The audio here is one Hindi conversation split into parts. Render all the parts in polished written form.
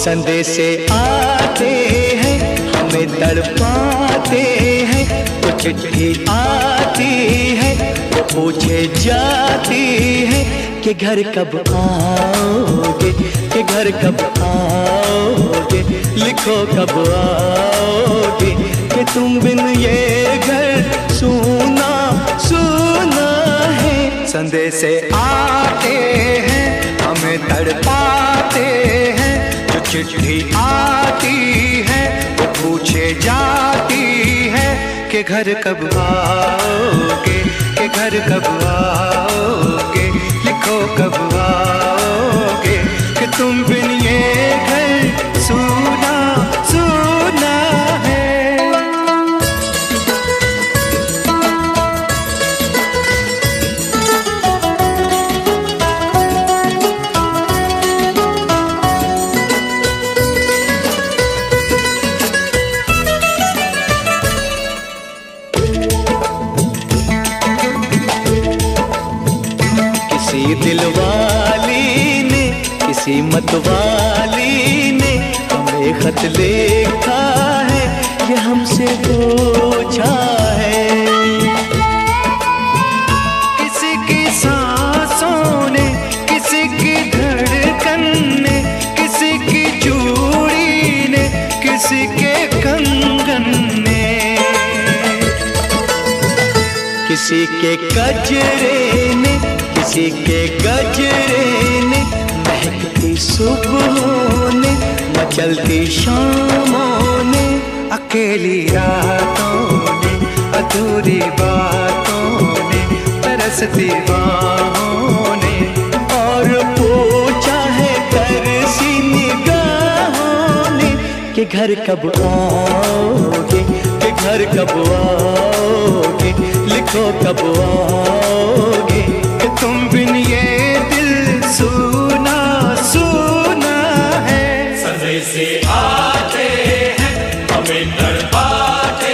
संदेशे आते हैं हमें तड़पाते हैं, तो चिट्ठी आती है वो पूछे जाती है कि घर कब आओगे, कि घर कब आओगे, लिखो कब आओगे, कि तुम बिन ये घर सूना सूना है। संदेशे आते हैं हमें तड़पाते हैं, जो चिट्ठी आती है वो पूछे जाती है कि घर कब आओगे, कि घर कब आओगे, लिखो कब आओगे, कि तुम बिन ये घर सूना सूना है। किसी दिलवाली ने, किसी मतवाली ने हमें खत लिखा है, ये हमसे पूछा है। किसी की सांसों ने, किसी की धड़कन ने, किसी की चूड़ी ने, किसी के कंगन ने, किसी के गजरे ने, किसी के गजरे ने, महकती सुबहों ने, मचलती शामों ने, अकेली रातों ने, अधूरी बातों ने, तरसती बाहों ने, और पूछा है तरसी निगाहों ने कि घर कब आओगे, कि घर कब आओगे, लिखो कब आओगे, कि तुम बिन ये दिल सूना सूना है। संदेशे आते हैं हमें तड़पाते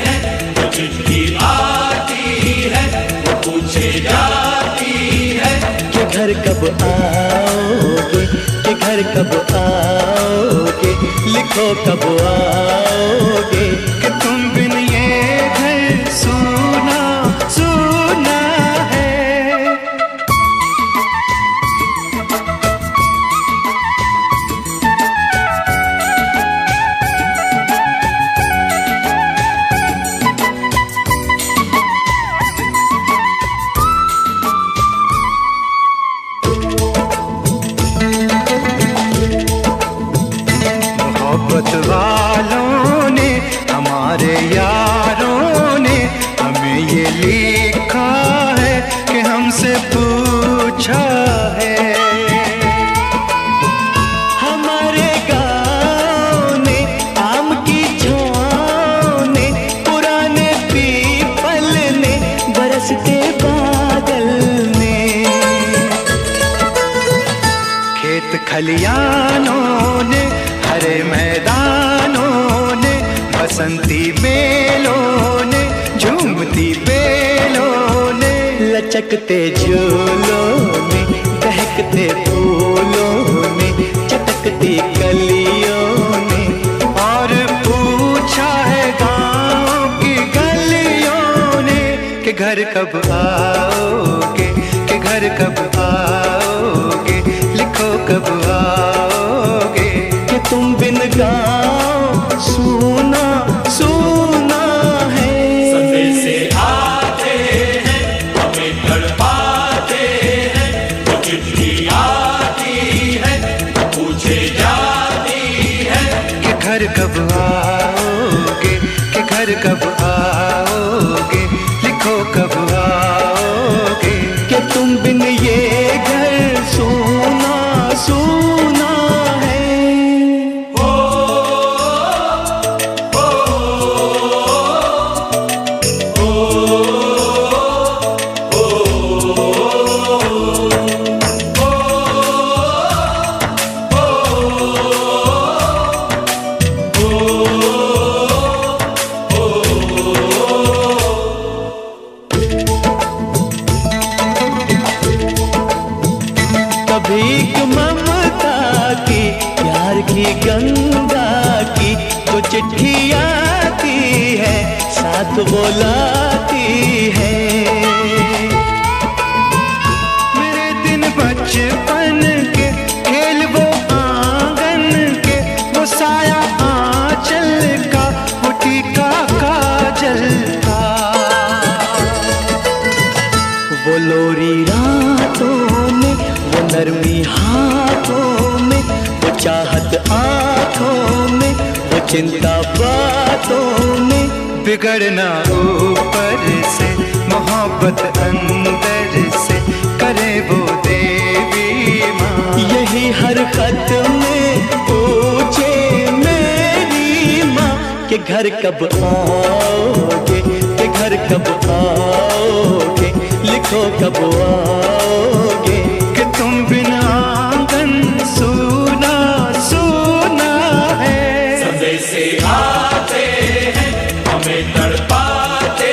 हैं, जो चिट्ठी आती है वो पूछे जाती है कि घर कब आओगे, कि घर कब आओगे, लिखो कब आओगे, कि तुम बिन ये घर सूना सूना है। मोहब्बत वालों ने, हमारे यारों ने हमें ये लिखा है कि हमसे पूछा है। हमारे गाँव ने, आम की छाँव ने, पुराने पीपल ने, बरसते बादल ने, खेत खलियानों ने, हरे मैदानों ने, बसंती बेलों ने, झूमती बेलों ने, लचकते झूलों ने, बहकते फूलों ने, चटकती कलियों ने, और पूछा है गाँव की गलियों ने कि घर कब आओगे, कि घर कब आओगे, लिखो कब आओगे, कि तुम बिन गाँव सूना सूना है। संदेशे आते हैं हमें तड़पाते हैं, जो चिट्ठी आती है वो पूछे जाती है कि घर कब आओगे, कि घर कब आओगे, लिखो कब आओगे, कि तुम बिन ये घर सूना सूना है। भीख ममता की, प्यार सखी गंगा की तो चिट्ठी आती है, साथ बुलाती है। मेरे दिन बचपन के खेल वो आंगन के, वो साया आंचल का, वो टीका काजल का, वो लोरी रातों में, वो नरमी हाथों में, वो चाहत आँखों में, वो चिंता बातों में। बिगड़ना ऊपर से, मोहब्बत अंदर से, करे वो देवी माँ। यही हर खत में पूछे मेरी माँ कि घर कब आओगे, कि घर कब आओगे, लिखो कब आओगे। कि तुम बिना आंगन सूना सूना है। संदेशे आते हैं, हमें तड़पाते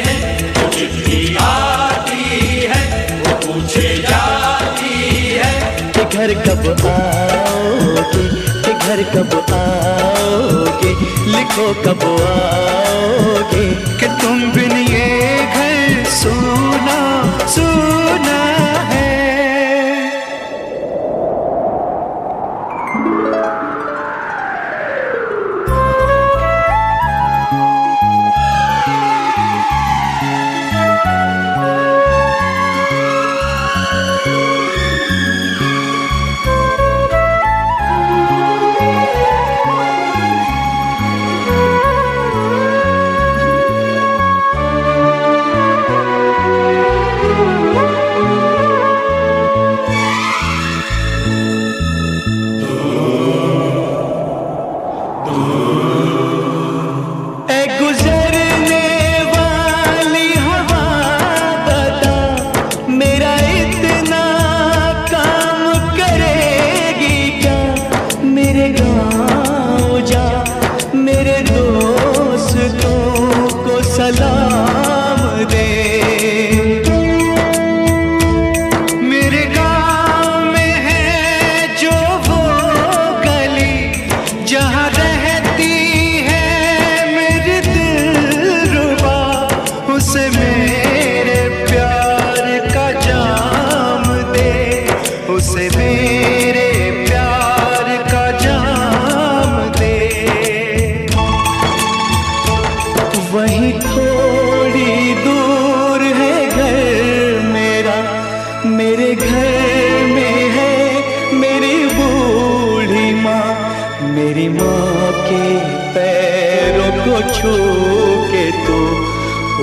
हैं, वो चिट्ठी आती है, वो पूछे जाती है कि घर कब आओगे, कि घर कब आओगे, लिखो कब आओगे। कि तुम बिन ये घर सूना सूना है।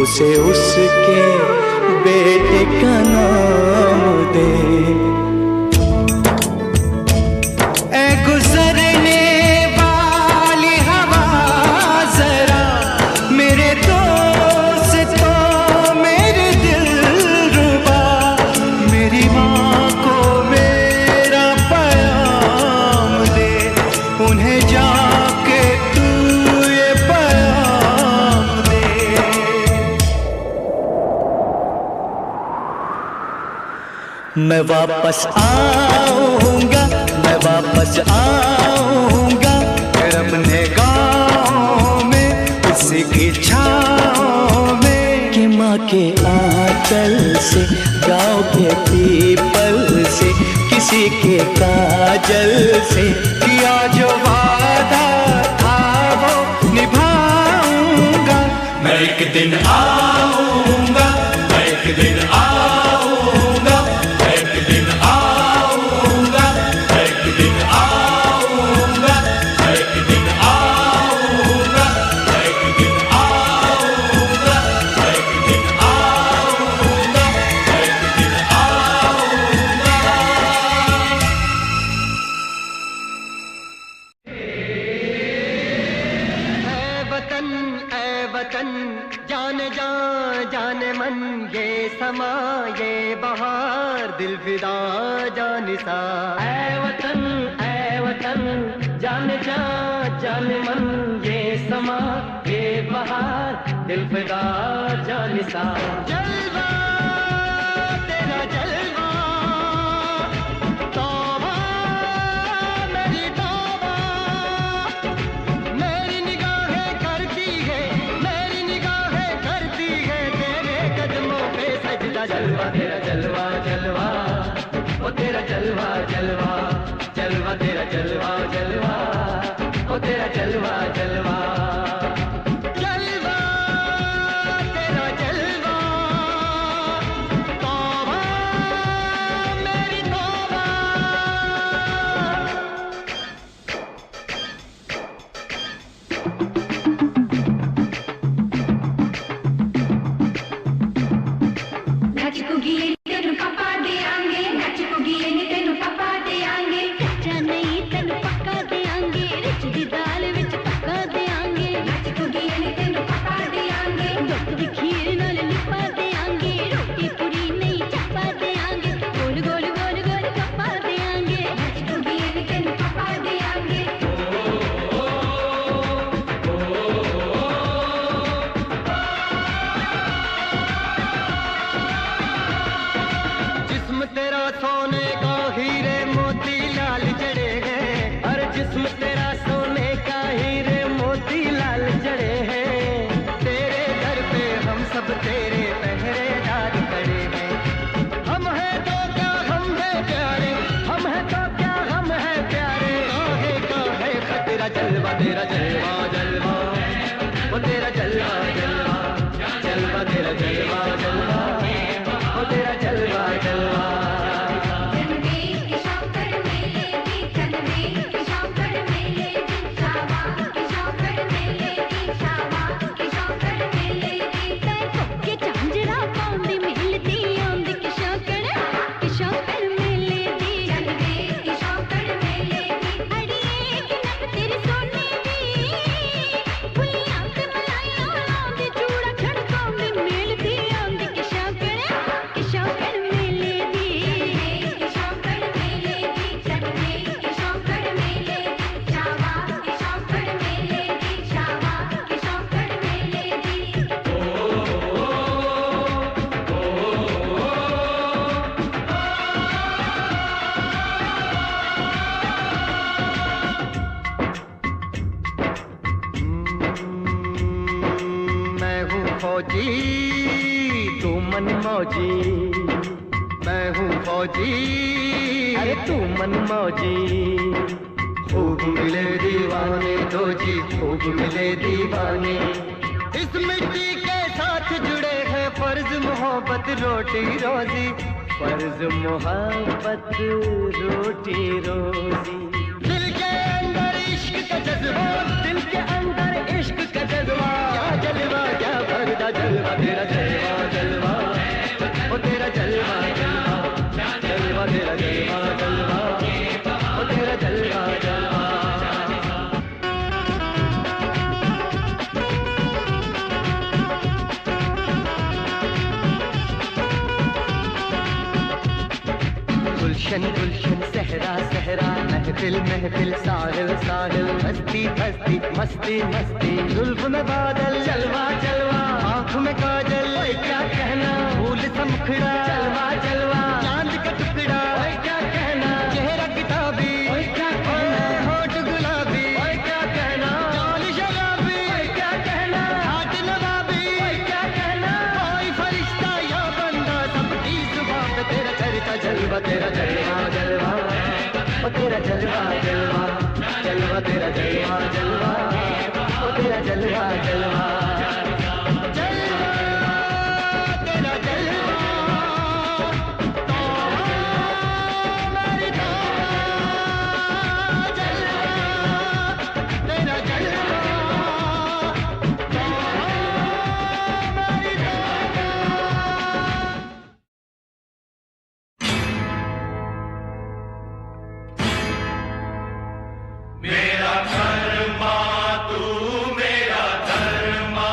उसे उसके बेटे का नाम दे। ऐ गुजरने वाली हवा जरा मेरे दोस्तों, मेरे दिलरुबा, मेरी माँ को मेरा पैगाम दे। उन्हें जाके तू ये पैगाम दे। मैं वापस आऊंगा, मैं वापस आऊंगा, फिर अपने गाँव में उसी की छाँव में। कि माँ के आंचल से, गाँव के पीपल से, किसी के काजल से, किया जो वादा था वो निभाऊंगा। मैं एक दिन आऊंगा, मैं एक दिन आऊंगा, मैं एक दिन आऊंगा, मैं एक दिन आऊंगा, मैं एक दिन आऊंगा, मैं एक दिन आऊंगा, मैं एक दिन आऊंगा, मैं एक दिन आऊंगा। ऐ वतन जाने जा जाने मन, ये समा ये बहार दिल फिदा जानिसा। ऐ वतन जाने जा जाने मन, ये समा ये बहार दिल फिदा जानिसा। जलवा तेरा जलवा, तौबा मेरी तौबा, तेरा जलवा तेरा जलवा जलवा, ओ तेरा जलवा जलवा जलवा, तेरा जलवा जलवा, ओ तेरा जलवा जलवा जलवा, तेरा जलवा, तौबा मेरी तौबा। नचकुगी तेनु पापा दे आंगे, नचकुगी तेनु पापा दे आंगे, कच्चा नहीं तेनु पक्का दे आंगे, रिच दी दाल विच पक्का दे आंगे, नचकुगी तेनु पापा दे आंगे, दुध दी खीर नाल लिपा दे आंगे, रोटी पूरी नहीं चप्पा दे आंगे, गोल गोल गोल गोल गप्पा दे आंगे, नचकुगी तेनु पापा दे आंगे। जिस्म तेरा सोने का हीरे मोती लाल जड़े हैं, हर जिस्म तेरा सोने का हीरे मोती लाल जड़े हैं, तेरे दर पे हम सब तेरे पहरेदार खड़े हैं। हम हैं तो क्या हम हैं प्यारे, हम हैं तो क्या हम हैं प्यारे, काहे का है तेरा जलवा तेरा जलवा जलवा, वो तेरा जलवा जलवा जलवा, तेरा जलवा जलवा, वो तेरा जलवा जलवा। जनवे के शौकर मेले दी, जनवे के शौकर मेले दी, शावा के शौकर मेले दी, शावा के शौकर मेले दी, के झांझरा पाउंदी मिलदी आंदी के शौकर मेले दी, जनवे के शौकर मेले दी, अड़िए के नक तेरी सोने दी, फुलियां ते मलाइयां लांदी, चूड़ा छड़काउंदी मिलदी आंदी के शौकर मेले दी, के शौकर मेले दी, जनवे के शौकर मेले दी, शावा के शौकर मेले दी, शावा के शौकर मेले दी। मैं हूँ फौजी तू मन मौजी, मैं हूँ फौजी अरे तू मन मौजी, खूब मिले दीवाने दो जी, खूब मिले दीवाने, इस मिट्टी के साथ जुड़े हैं फर्ज मोहब्बत रोटी रोजी, फर्ज मोहब्बत रोटी रोजी। दिल के अंदर इश्क का जज्बा, दिल के अंदर इश्क का जज्बा, क्या जलवा क्या भरदा जलवा तेरा जलवा जलवा, ओ तेरा जलवा जलवा जलवा, तेरा जलवा जलवा, ओ तेरा जलवा जलवा। गुलशन गुलशन सहरा सहरा, महफिल महफिल, साहिल साहिल, मस्ती मस्ती मस्ती मस्ती, जुल्फ में बादल जलवा जलवा, आँख में काजल ओए क्या कहना, फूल सा मुखड़ा जलवा जलवा, चांद का टुकड़ा ओए क्या कहना, चेहरा किताबी ओए क्या कहना, होठ गुलाबी ओए क्या कहना, चाल शराबी ओए क्या कहना, हाथ नवाबी ओए क्या कहना, कोई फरिश्ता या बंदा सबकी जुबान पे तेरा चर्चा जलवा तेरा जलवा जलवा, ओ तेरा जलवा जलवा जलवा, तेरा जलवा जलवा, ओ तेरा जलवा जलवा जलवा, तेरा जलवा, तौबा मेरी तौबा, जलवा तेरा जलवा, तौबा मेरी तौबा। मेरा धर्मा तू मेरा धर्मा,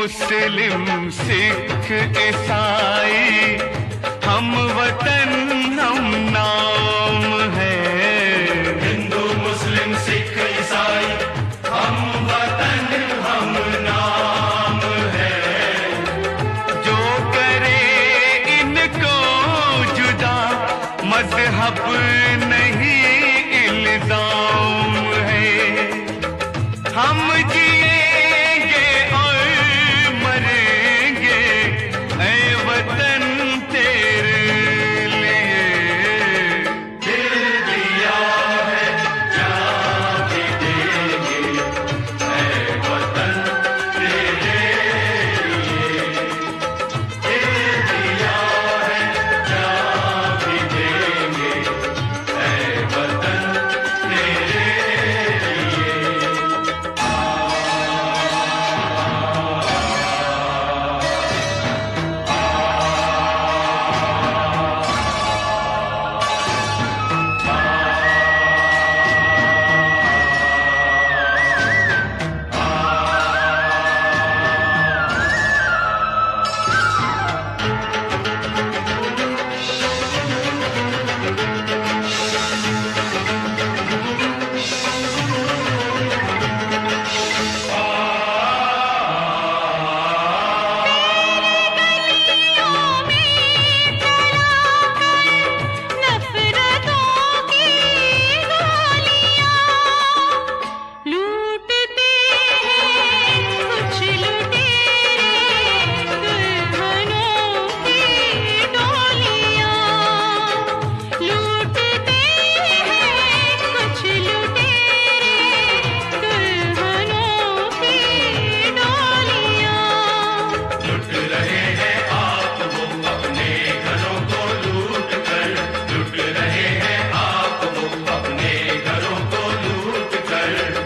मुस्लिम सिख ईसाई हम वतन हम नाम है। हिंदू मुस्लिम सिख ईसाई हम वतन हम नाम है। जो करे इनको जुदा मजहब नहीं इल्जाम है। हम जिएंगे और मरेंगे ऐ वतन तेरे लिए। दिल दिया है जान भी देंगे ऐ वतन तेरे लिए। दिल दिया है जान भी देंगे ऐ वतन तेरे लिए।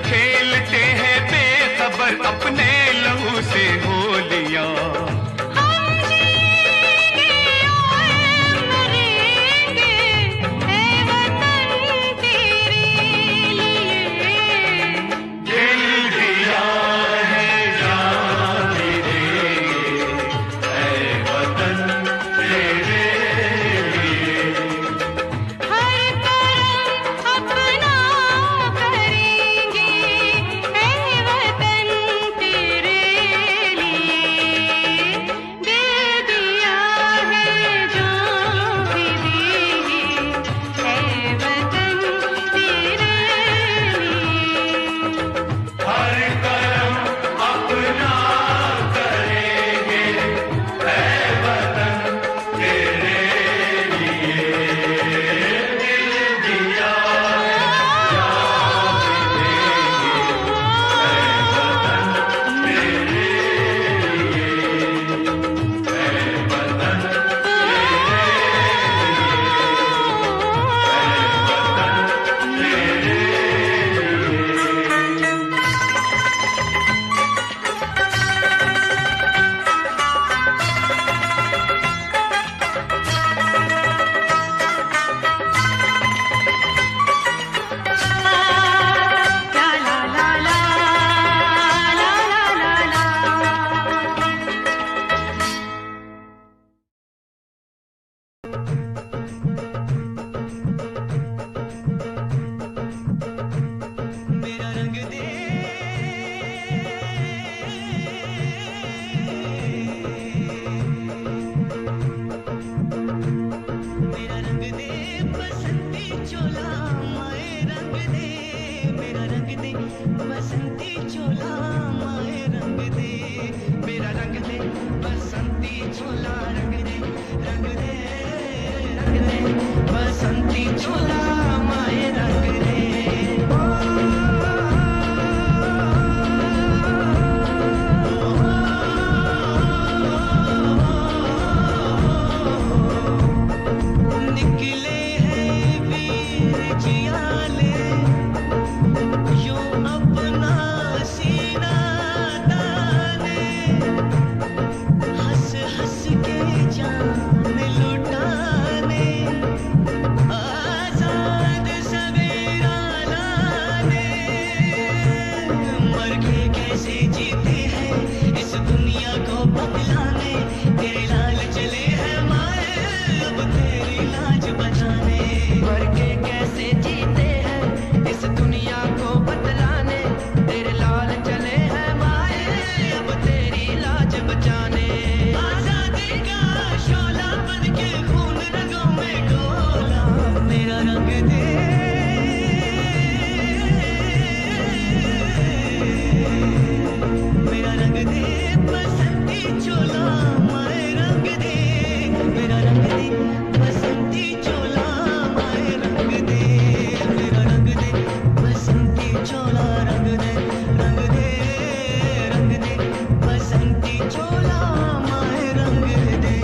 खेलते हैं बेखबर अपने लहू से होलियां। दिल दिया है जान भी देंगे ऐ वतन तेरे लिए। हर करम अपना करेंगे ऐ वतन तेरे लिए। दिल दिया जान भी देंगे ऐ वतन तेरे लिए। ऐ वतन तेरे मेरा रंग दे मेरा रंग दे बसंती चोला माए रंग दे। मेरा रंग दे बसंती चोला माए रंग दे। मेरा रंग दे बसंती चोला रंग दे रंग दे रंग दे बसंती चोला माए रंग दे। निकले हैं वीर जियाले यो अपना सीना ताने। हंस हंस के जान लुटाने आजाद सवेरा लाने। मर के कैसे जीते हैं इस दुनिया रंग दे बसंती चोला माए रंग दे मेरा रंग दे बसंती चोला माए रंग दे मेरा रंग दे बसंती चोला रंग दे बसंती चोला माए रंग दे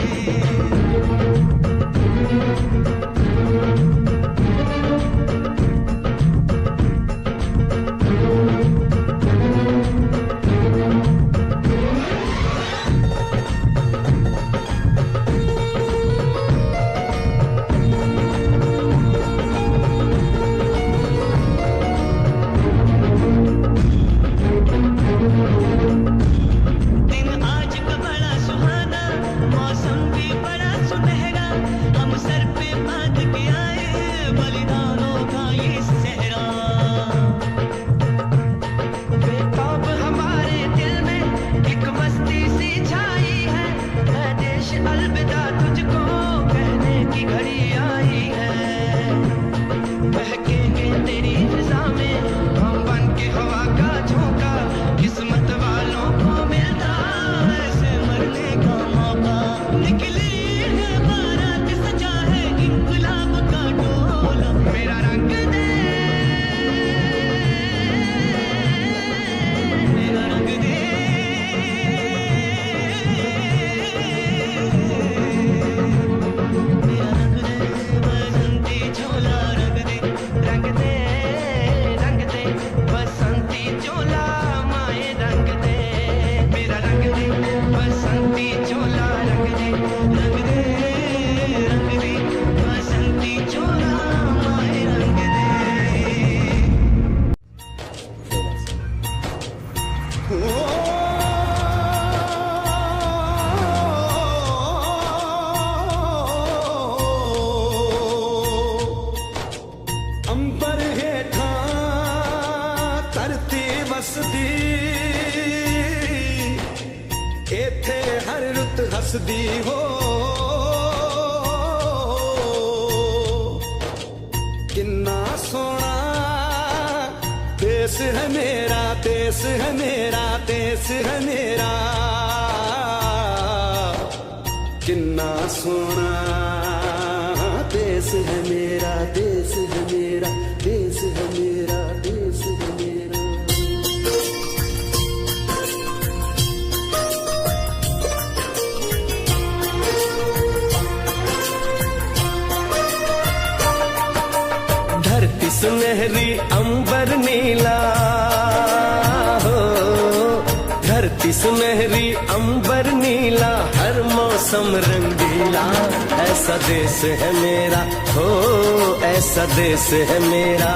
हसदी हो किन्ना सोना देश है मेरा देश है मेरा देश है मेरा किन्ना सोना देश है मेरा देश है मेरा देश है मेरा देश है मेरा धरती सुनहरी अंबर नीला हो धरती सुनहरी अंबर नीला हर मौसम रंगीला ऐसा देश है मेरा हो ऐसा देश है मेरा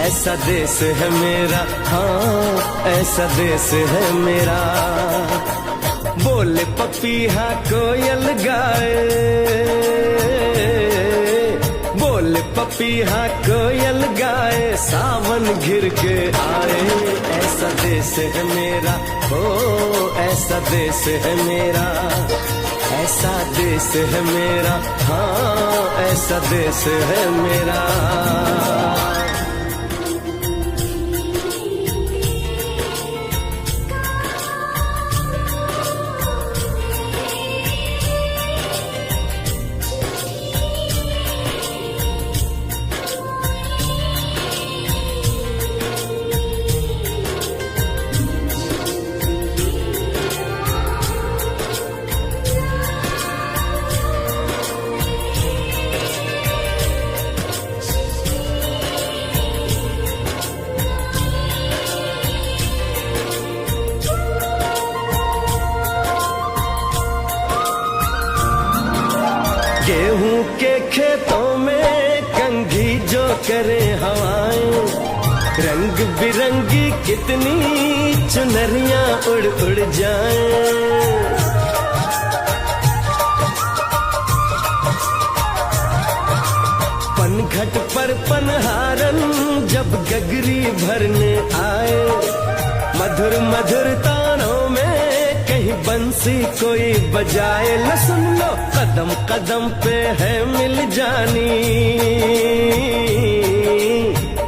ऐसा देश है मेरा हाँ ऐसा देश है मेरा बोले पपीहा कोयल गाए बोले पपीहा कोयल गाए सावन घिर के आए ऐसा देश है मेरा हो ऐसा देश है मेरा ऐसा देश है मेरा हाँ ऐसा देश है मेरा गेहूं के खेतों में कंघी जो करे हवाएं रंग बिरंगी कितनी चुनरियां उड़ उड़ जाएं पनघट पर पनहारन जब गगरी भरने आए मधुर मधुर तानों में कहीं बंसी कोई बजाए न सुन लो कदम कदम पे है मिल जानी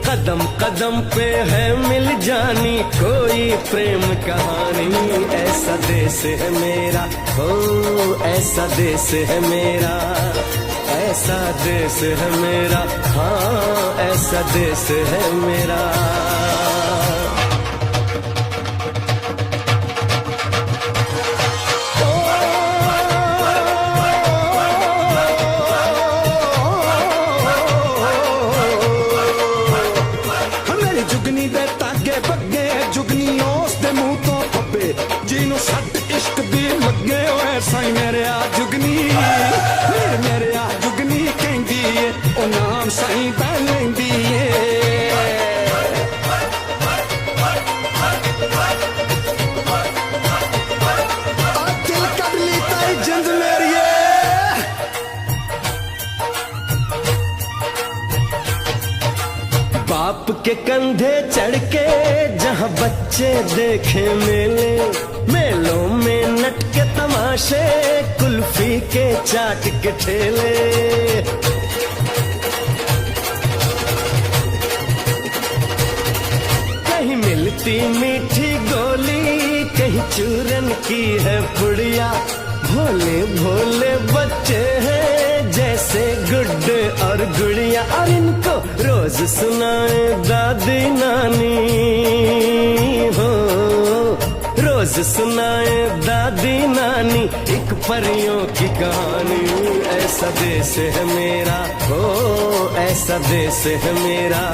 कदम कदम पे है मिल जानी कोई प्रेम कहानी। ऐसा देश है मेरा, हो ऐसा देश है मेरा, ऐसा देश है मेरा, हाँ ऐसा देश है मेरा। जुगनी दे तागे बगे जुगनी उस दे मुंह तो पब्बे जिन्हों सट इश्क दी लगे होए साई मेरे आ जुगनी मेरे आ जुगनी कहंदी ए ओ नाम साई दा लेंदी ए। आ दिल कद ली ताई जिंद मेरी बाप के कंधे चढ़ के जहाँ बच्चे देखे मेले, मेलों में नट के तमाशे कुल्फी के चाट के ठेले। कहीं मिलती मीठी गोली कहीं चूरन की है पुड़िया, भोले भोले बच्चे हैं जैसे गुड्डे और गुड़िया। और इनको रोज सुनाए दादी नानी, हो रोज सुनाए दादी नानी एक परियों की कहानी। ऐसा देश है मेरा, हो ऐसा देश है मेरा,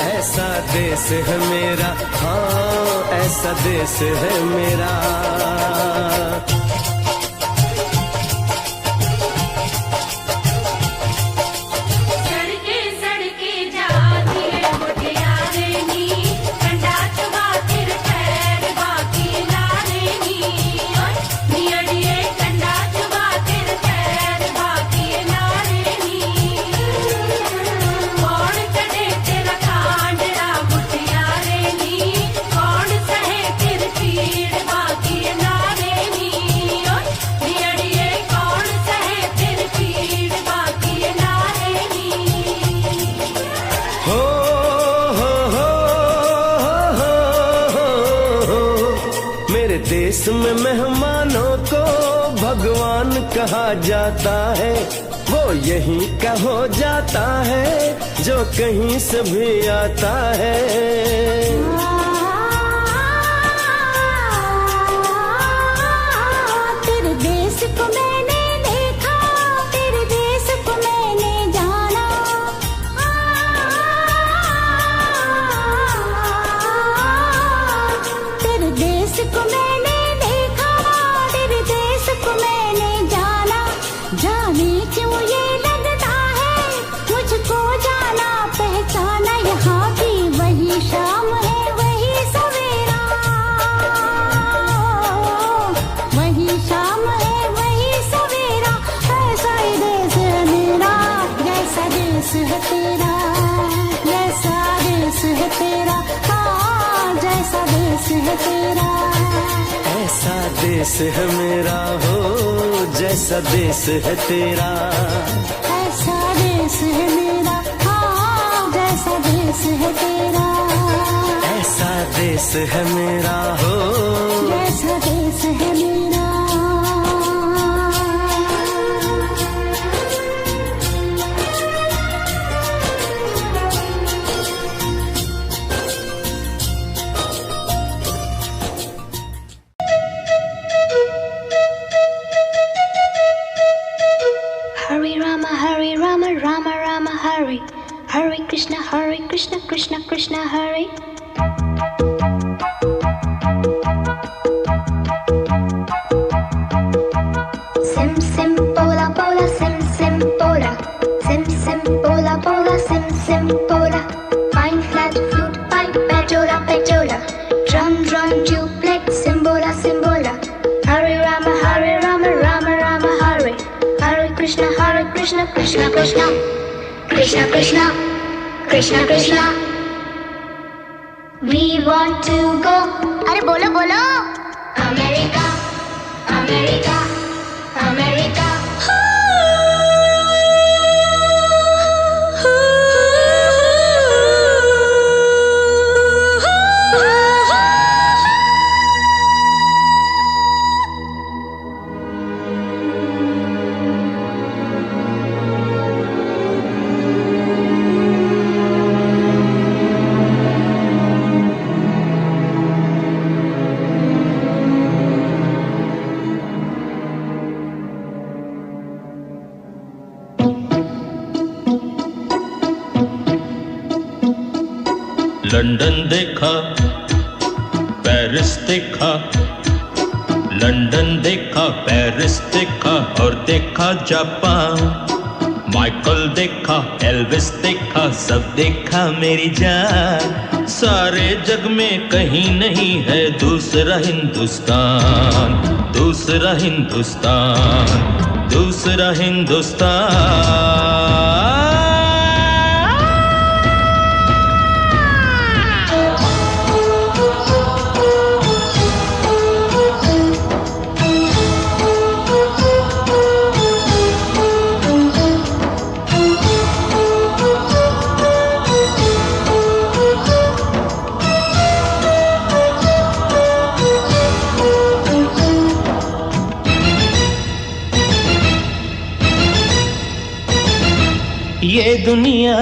ऐसा देश है मेरा, हाँ ऐसा देश है मेरा। देश में मेहमानों को भगवान कहा जाता है, वो यहीं का हो जाता है जो कहीं से भी आता है। तेरे देश को मैंने देखा, तेरे देश को मैंने जाना, तेरे देश को मैंने देखा, तेरे देश को मैंने जाना। जाने क्यों ये लगता है मुझको जाना पहचाना, यहाँ की वही शाम है वही सवेरा, वही शाम है वही सवेरा। ऐसा ही देश है मेरा, जैसा देश है तेरा, जैसा देश है तेरा, हाँ जैसा देश है तेरा। ऐसा देश है मेरा, हो जैसा देश है तेरा, ऐसा देश है मेरा, हाँ जैसा देश है तेरा। ऐसा देश है मेरा, हो जैसा देश है मेरा। Hare Rama, Rama Rama Hare, Hare Krishna, Krishna Krishna Hare. Sim sim pola pola, sim sim pola, sim sim pola pola, sim sim pola. Fine flat flute, pipe, petola petola, drum drum duplex, simbola simbola. Hare Rama, Rama Rama Hare, Hare Krishna, Krishna Krishna, Krishna Krishna, Krishna Krishna. We want to go. अरे बोलो बोलो. America, America, America. लंदन देखा, पेरिस देखा, लंदन देखा, पेरिस देखा और देखा जापान। माइकल देखा, एल्विस देखा, सब देखा मेरी जान। सारे जग में कहीं नहीं है दूसरा हिंदुस्तान, दूसरा हिंदुस्तान, दूसरा हिंदुस्तान। ये दुनिया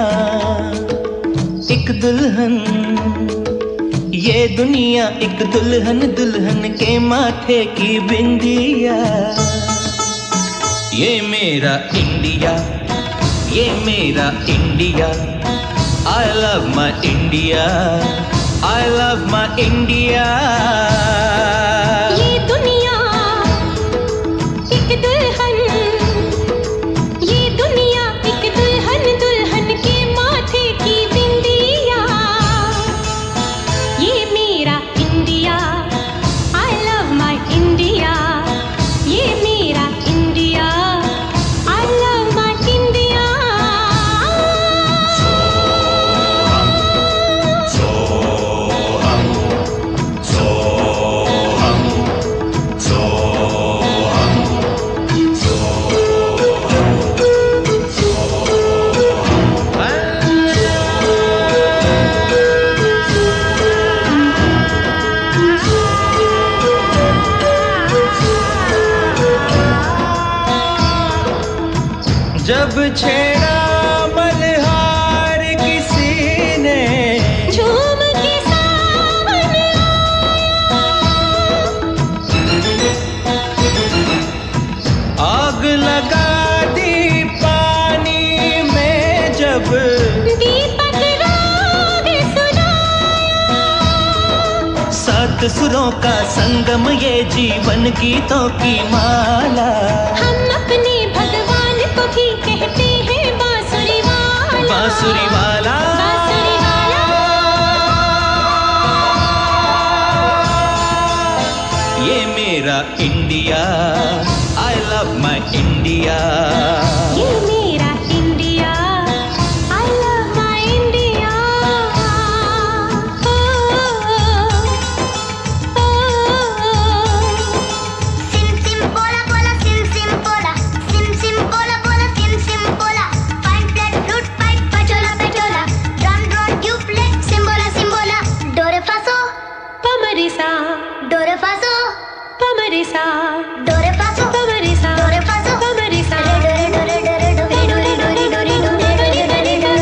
एक दुल्हन, ये दुनिया एक दुल्हन, दुल्हन के माथे की बिंदिया। ये मेरा इंडिया, ये मेरा India. I love my India, I love my India। ये दुनिया एक दुल्हन, ये दुनिया एक दुल्हन, दुल्हन के माथे की बिंदिया। ये मेरा India, I love my India। ये मेरा India, I love my India। जब छेड़ा मल्हार किसी ने, झूम के सावन आग लगा दी पानी में जब, दीपक राग सुनाया। सात सुरों का संगम ये जीवन गीतों की माला। हम अपने भगवान को भी कहते हैं बांसुरी वाला, बांसुरी वाला। बांसुरी वाला। ये मेरा India, I love my India। ये मेरा India, I love my India। Sim sim bola bola sim sim bola sim sim bola fine flat flute pipe pachola pachola drum drum duplet simbola simbola do re fa so पमरिसा, do re fa so पमरिसा, do re fa so पमरिसा, do re fa so पमरिसा। do re do re do re do re do re do re do re do re do re do re do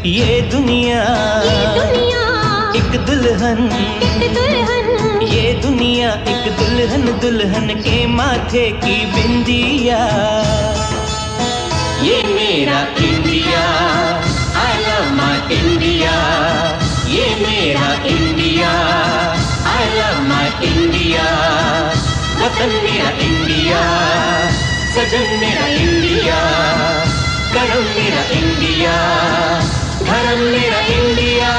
ये दुनिया एक दुल्हन, ये दुनिया एक दुल्हन, दुल्हन के माथे की बिंदिया। ये मेरा India, I love my India। ये मेरा India, I love my India, वतन मेरा इंडिया, सजन मेरा इंडिया, करम मेरा इंडिया, धर्म मेरा इंडिया।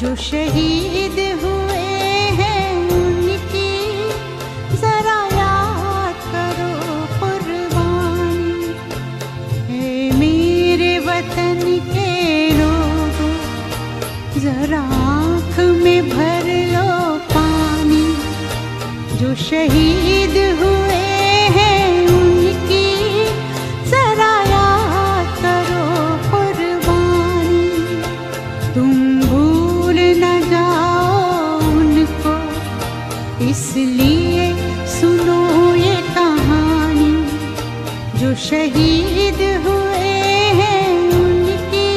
जो शहीद हुए हैं उनकी जरा याद करो कुर्बानी। है मेरे वतन के लोगों जरा आँख में भर लो पानी। जो शहीद हुए हैं उनकी जरा याद करो कुर्बानी। तुम भूल न जाओ उनको इसलिए सुनो ये कहानी। जो शहीद हुए हैं उनकी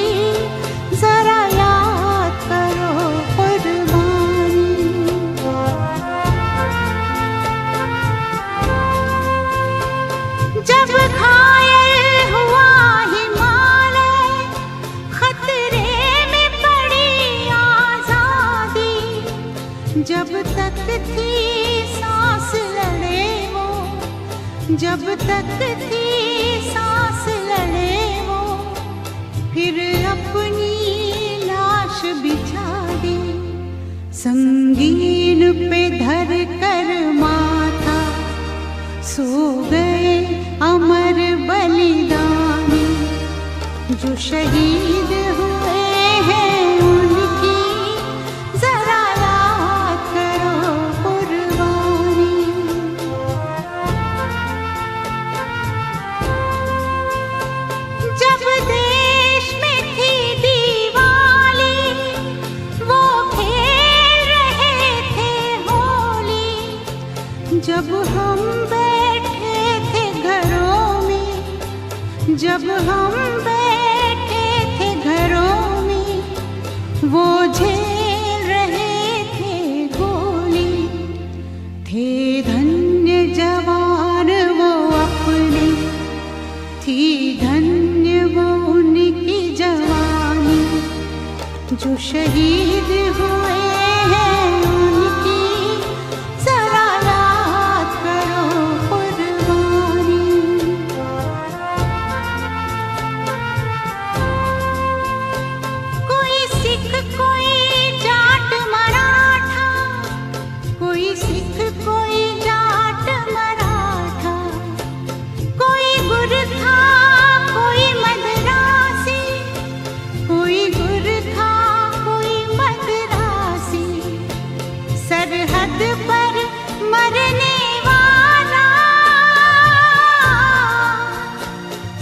जरा याद करो कुर्बानी। जब घायल हुआ हिमालय खतरे में पड़ी आजादी। जब तक थी सांस लड़े वो, जब तक थी सांस लड़े वो, फिर अपनी लाश बिछा दी। संगीन पे धर कर माथा सो गए अमर बलि जो शहीद हुए हैं उनकी जरा याद करो कुर्बानी। जब देश में थी दिवाली वो खेल रहे थे होली, जब हम बैठे थे घरों में, जब हम बैठे थे घरों में वो झेल रहे थे गोली। थे धन्य जवान वो अपने, थी धन्य वो उनकी जवानी। जो शहीद हुए हैं उनकी जरा याद करो कुर्बानी। कोई सिख कोई जाट मराठा, कोई सिख कोई जाट मराठा, कोई गुरखा कोई मद्रासी, कोई गुरखा कोई मद्रासी। सरहद पर मरने वाला,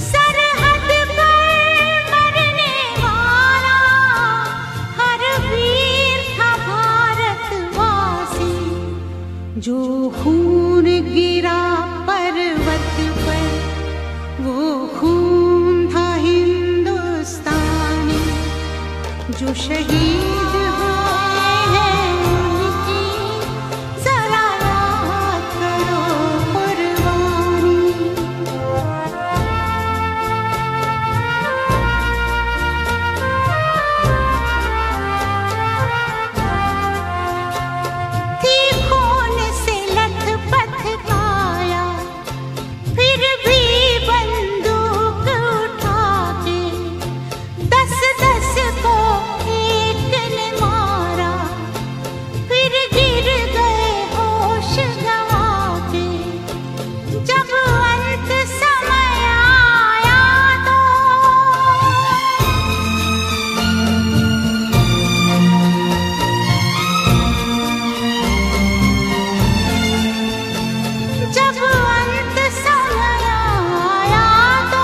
सरहद पर मरने वाला हर वीर था भारतवासी। जो खून गिरा पर्वत पर वो खून था हिंदुस्तानी। जो शहीद हुए हैं उनकी जरा याद करो कुर्बानी। थी खून से लथपथ काया, फिर भी बंदूक उठा के 10-10 को एक ने मारा, फिर गिर गए होश गंवा के। जब अंत समय आया तो जब अंत समय आया तो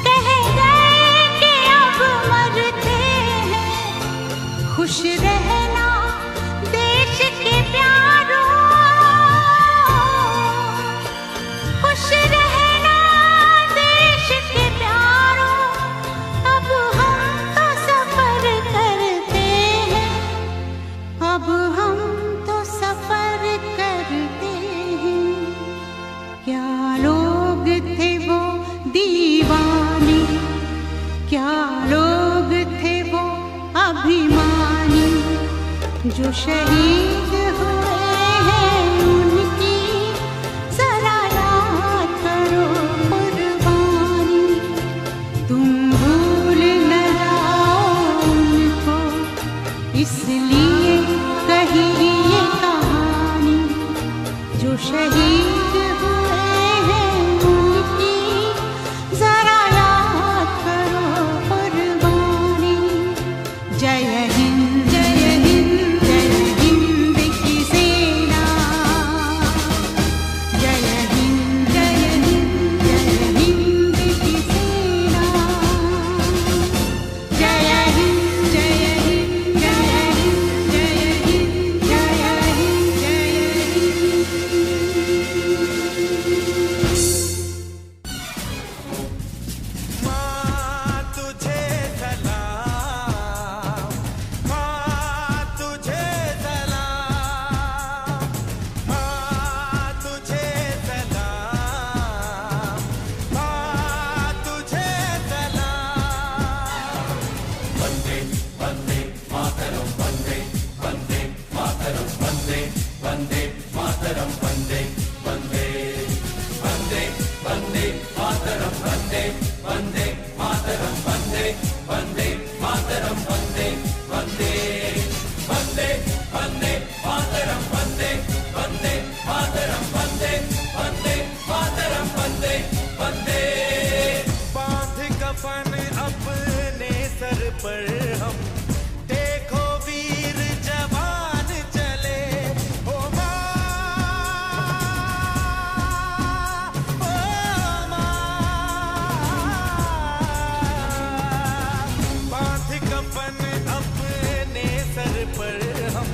कह गए कि अब मरते हैं। खुश रहना देश के प्यारों, खुश रहना देश के प्यारों। अब हम तो सफर करते हैं, अब हम तो सफर करते हैं। क्या लोग थे वो दीवाने, क्या लोग थे वो अभिमानी। जो शहीद हुए हैं उनकी जरा याद करो कुर्बानी। तुम भूल न जाओ उनको, इसलिए कही ये कहानी। जो शहीद हुए हैं उनकी जरा याद करो कुर्बानी। जय हिंद जय हिंद जय हिंद की सेना, जय हिंद जय हिंद जय हिंद की सेना। जय हिंद जय हिंद जय हिंद जय हिंद जय हिंद जय माँ तुझे सलाम, माँ तुझे सलाम, माँ तुझे सलाम, माँ तुझे सलाम। वंदे वंदे मातरम, वंदे वंदे मातरम, वंदे वंदे मातरम, वंदे वंदे वंदे वंदे मातरम, वंदे वंदे मातरम, वंदे वंदे मातरम, वंदे वंदे वंदे वंदे मातरम, वंदे वंदे मातरम, वंदे वंदे मातरम, वंदे वंदे। बांध कफन अपने सर पर हम, देखो वीर जवान चले। ओ माँ, ओ माँ, बांध कफन अपने सर पर हम,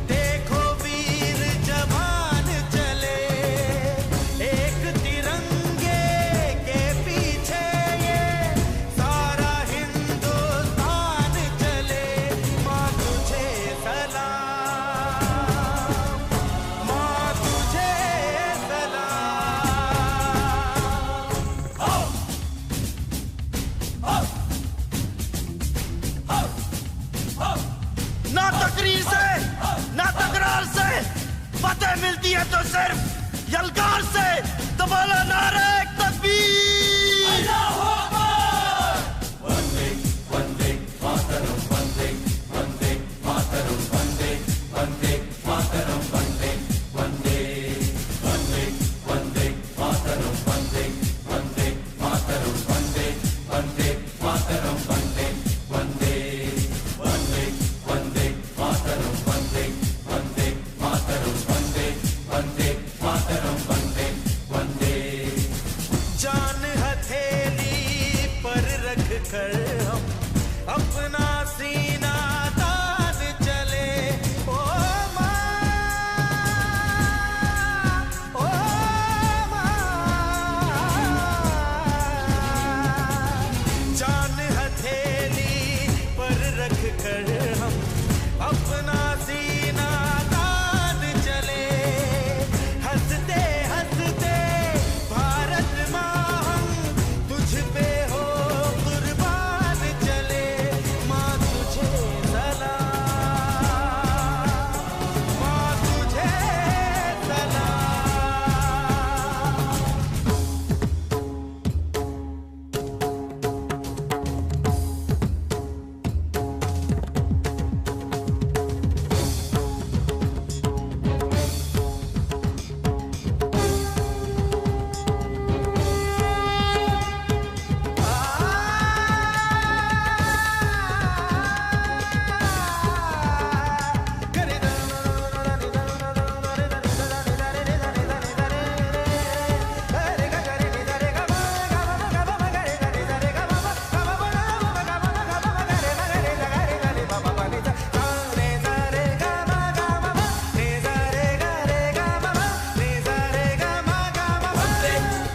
देखो वीर जवान चले। एक तिरंगे के पीछे ये सारा हिंदुस्तान चले। माँ तुझे सलाम, माँ तुझे सलाम। ना तकरीर से ना तकरार से फतेह मिलती है तो सिर्फ यलकार से। तो बोलो नारे तकबीर। वंदे वंदे मातरम, वंदे वंदे मातरम, वंदे वंदे मातरम, वंदे वंदे वंदे वंदे मातरम, वंदे वंदे मातरम, वंदे वंदे मातरम, वंदे वंदे वंदे वंदे मातरम, वंदे वंदे मातरम, वंदे वंदे मातरम, वंदे वंदे। जान हथेली पर रख कर हम अपना सीना तान चले। ओ माँ, ओ माँ, जान हथेली पर रख कर हम अपना सीना तान चले। हंसते हंसते भारत माँ हम तुझ पे हो कुर्बान चले। माँ तुझे सलाम, माँ तुझे सलाम।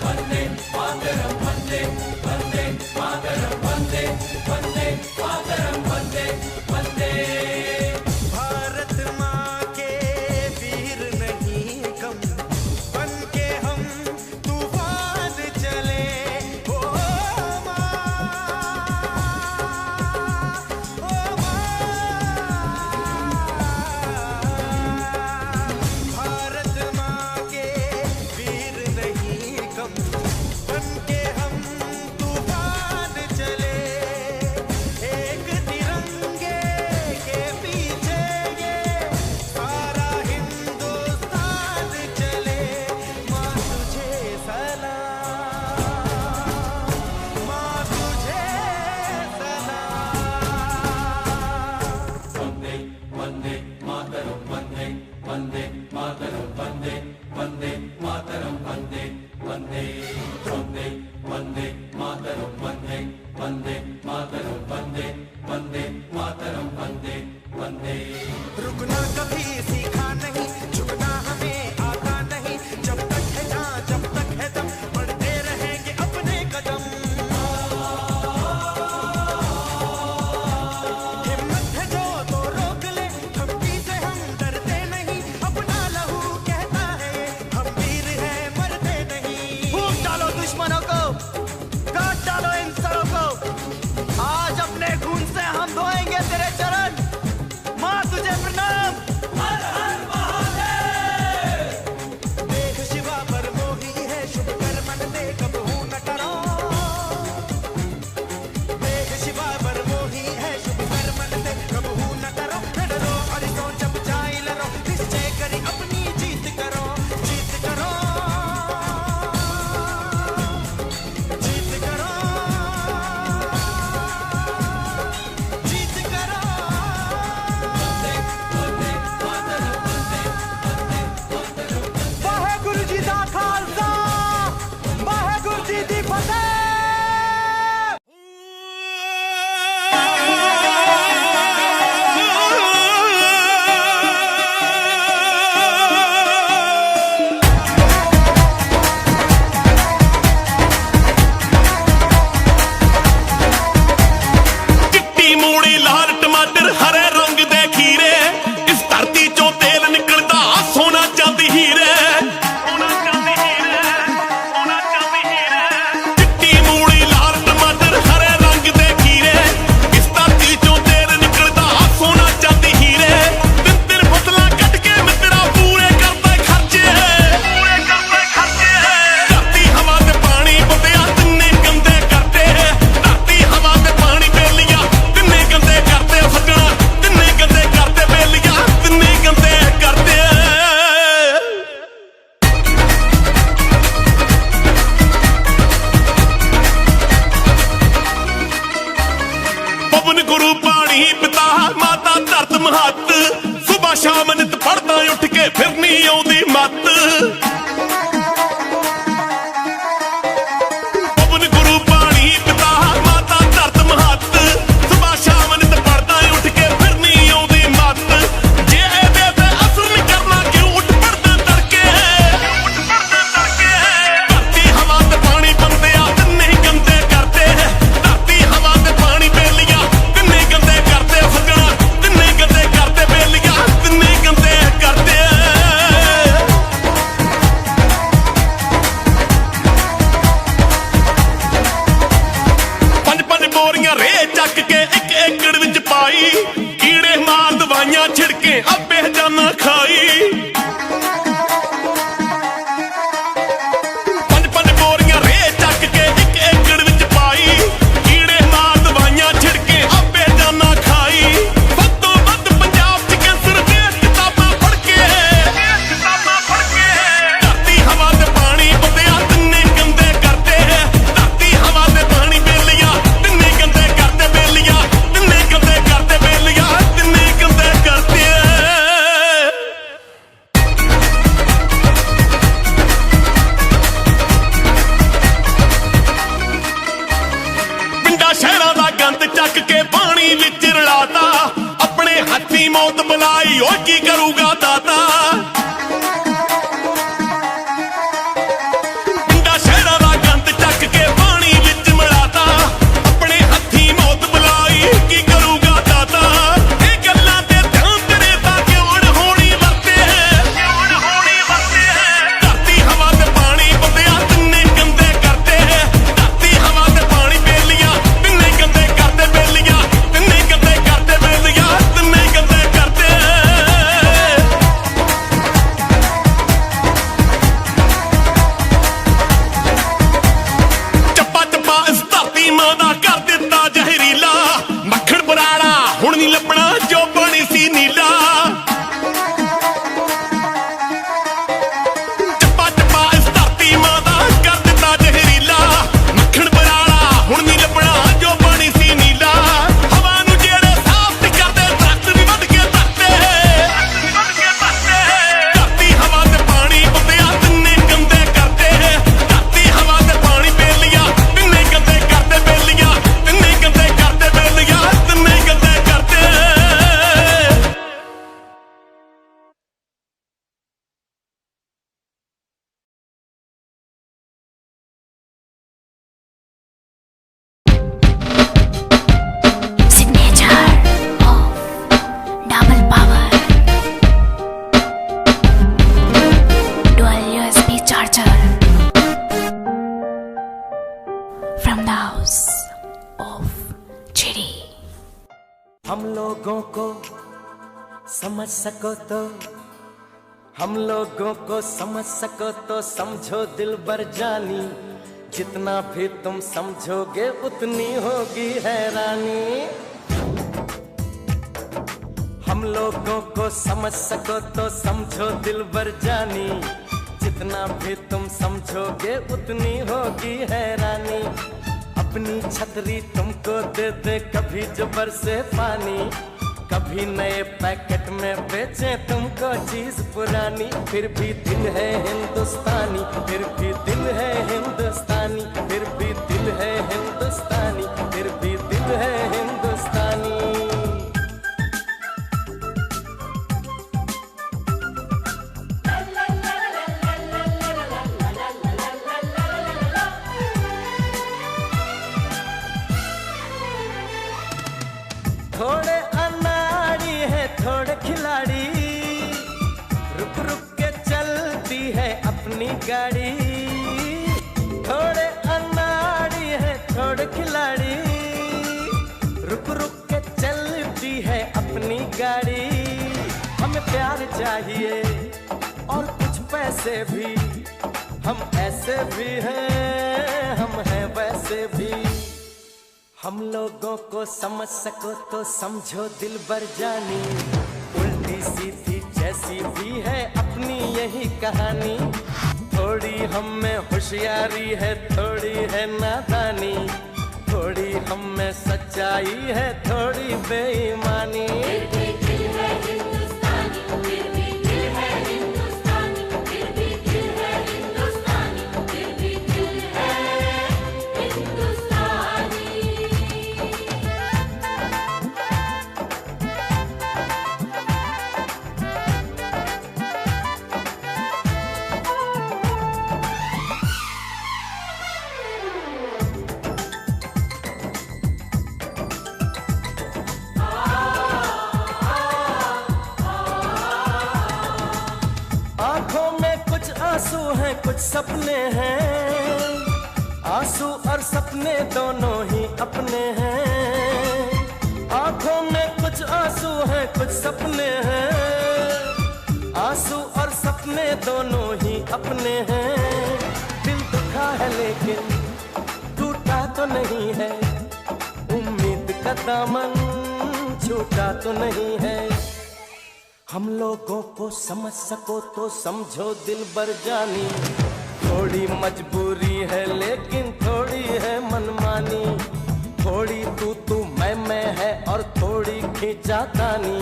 वंदे मातरम, वंदे वंदे मातरम, वंदे वंदे मातरम, वंदे वंदे। भारत माँ के वीर नहीं कम, बन के हम तूफान चले। ओ माँ, ओ माँ, भारत माँ के वीर नहीं कम, बन के हम तूफान चले। एक तिरंगे के पीछे ये सारा हिंदुस्तान चले। माँ तुझे सलाम, माँ तुझे सलाम। वंदे वंदे मातरम, वंदे वंदे मातरम, वंदे वंदे मातरम, वंदे वंदे वंदे वंदे मातरम, वंदे वंदे मातरम, वंदे वंदे मातरम, वंदे वंदे। रुकना कभी सीखा नहीं, झुकना हमें आता नहीं। जब तक है जान, जब तक है दम, बढ़ते रहेंगे अपने कदम। हिम्मत है जो तो रोक ले, धमकी से हम डरते नहीं। अपना लहू कहता है हम वीर हैं, मरते नहीं। फूंक डालो दुश्मनों को, काट डालो इन सरों को, पानी पिता माता धरत महत सुबह शाम नित पढ़दा उठ के फिर नहीं आउंदी मत पवन गुरु पानी पिता माता धरत महत सुबह शाम नित पढ़दा उठ के फिर नहीं आउंदी मत जे एदे ते असर नहीं करना क्यों उठ पड़दा तड़के धरती हवा ते पानी बंदे आ तिन्ने गंदे करते धरती हवा ते पानी बेलियां तिन्ने गंदे करते सजना तिन्ने गंदे करते बेलियां तिन्ने गंदे करते पंज पंज बोरियां रे चक के एक एकड़ विच पाई कीड़े मार दवाइयां छिड़के अबे जाना खाई पंज पंज बोरियां रे चक के एक एकड़ विच पाई कीड़े मार दवाइयां छिड़के अबे जाना खाई वधों वध पंजाब च कैंसर दे किताबां पढ़ के धरती हवा ते पानी बंदिया तिन्ने गंदे करते धरती हवा ते पानी बेलियां तिन्ने गंदे करते बेलियां तिन्ने गंदे करते बेलियां तिन्ने गंदे करते पिंडा शहरां दा गंद चक के पानी विच रलाता अपने हत्थी मौत बुलाई ओ की करूगा दाता पिंडा शहरां दा गंद चक के पानी विच मिलाता अपने हत्थी मौत बुलाई की करूगा दाता ये गल्लां ते ध्यान तेरे दा क्यों होनी वरते धरती हवा ते पानी बंदिया तिन्ने गंदे करते धरती हवा ते पानी बेलियां तिन्ने गंदे करते बेलियां तिन्ने गंदे करते बेलियां तिन्ने गंदे करते ਚੱਪਾ ਚੱਪਾ ਇਸ ਧਰਤੀ ਮਾਂ ਦਾ ਕਰ ਦਿੱਤਾ ਜ਼ਹਿਰੀਲਾ ਮੱਖਣ ਬਰਾੜਾ ਹੁਣ ਨਹੀਂ ਲੱਭਣਾ ਜੋ ਬਣੀ ਸੀ ਨੀਲਾ ਚੱਪਾ ਚੱਪਾ ਇਸ ਧਰਤੀ ਮਾਂ ਦਾ ਕਰ ਦਿੱਤਾ ਜ਼ਹਿਰੀਲਾ ਮੱਖਣ ਬਰਾੜਾ ਹੁਣ ਨਹੀਂ ਲੱਭਣਾ ਜੋ ਬਣੀ ਸੀ ਨੀਲਾ ਹਵਾ ਨੂੰ ਜਿਹੜੇ ਸਾਫ਼ ਨਹੀਂ ਕਰਦੇ ਦਰਖਤ ਵੀ ਵੱਢ ਕੇ ਧਰਤੇ ਧਰਤੀ ਹਵਾ ਤੇ ਪਾਣੀ ਬੰਦਿਆ ਤਿੰਨੇ ਗੰਦੇ ਕਰਦੇ ਧਰਤੀ ਹਵਾ ਤੇ ਪਾਣੀ ਬੇਲੀਆਂ ਤਿੰਨੇ ਗੰਦੇ ਕਰਦੇ ਬੇਲੀਆਂ ਤਿੰਨੇ ਗੰਦੇ ਕਰਦੇ ਬੇਲੀਆਂ ਤਿੰਨੇ ਗੰਦੇ ਕਰਦੇ Signature of double power. Dual USB charger from the house of Chiri. हम लोगों को समझ सको तो हम लोगों को समझ सको तो समझो दिलबर जानी जितना भी तुम समझोगे उतनी होगी हैरानी हम लोगों को समझ सको तो समझो दिलबर जानी जितना भी तुम समझोगे उतनी होगी हैरानी अपनी छतरी तुमको दे दे कभी जो बरसे पानी कभी नए पैकेट में बेचे तुमको चीज पुरानी फिर भी दिल है हिंदुस्तानी फिर भी दिल है हिंदुस्तानी फिर भी दिल है हिंदुस्तानी फिर भी दिल है हिंदुस्तानी थोड़े अनाड़ी है थोड़े खिलाड़ी रुक रुक के चलती है अपनी गाड़ी थोड़े अनाड़ी है थोड़े खिलाड़ी रुक रुक के चलती है अपनी गाड़ी हमें प्यार चाहिए और कुछ पैसे भी हम ऐसे भी हैं हम हैं वैसे भी हम लोगों को समझ सको तो समझो दिलबर जानी उल्टी सीधी जैसी भी है अपनी यही कहानी थोड़ी हम में होशियारी है थोड़ी है नादानी थोड़ी हम में सच्चाई है, थोड़ी बेईमानी। फिर भी दिल है हिंदुस्तानी, फिर भी दिल है हिंदुस्तानी, फिर भी दिल है हिंदुस्तानी, फिर भी दिल है हिंदुस्तानी। आंखों में कुछ आंसू हैं, कुछ सपने हैं, आंसू और सपने दोनों ही अपने हैं। आंखों में कुछ आंसू हैं, कुछ सपने हैं, आंसू और सपने दोनों ही अपने हैं। दिल दुखा है लेकिन टूटा तो नहीं है, उम्मीद का दामन छूटा तो नहीं है। हम लोगों को समझ सको तो समझो दिलबर जानी, थोड़ी मजबूरी है लेकिन थोड़ी है मनमानी। थोड़ी तू मैं है और थोड़ी खींचातानी।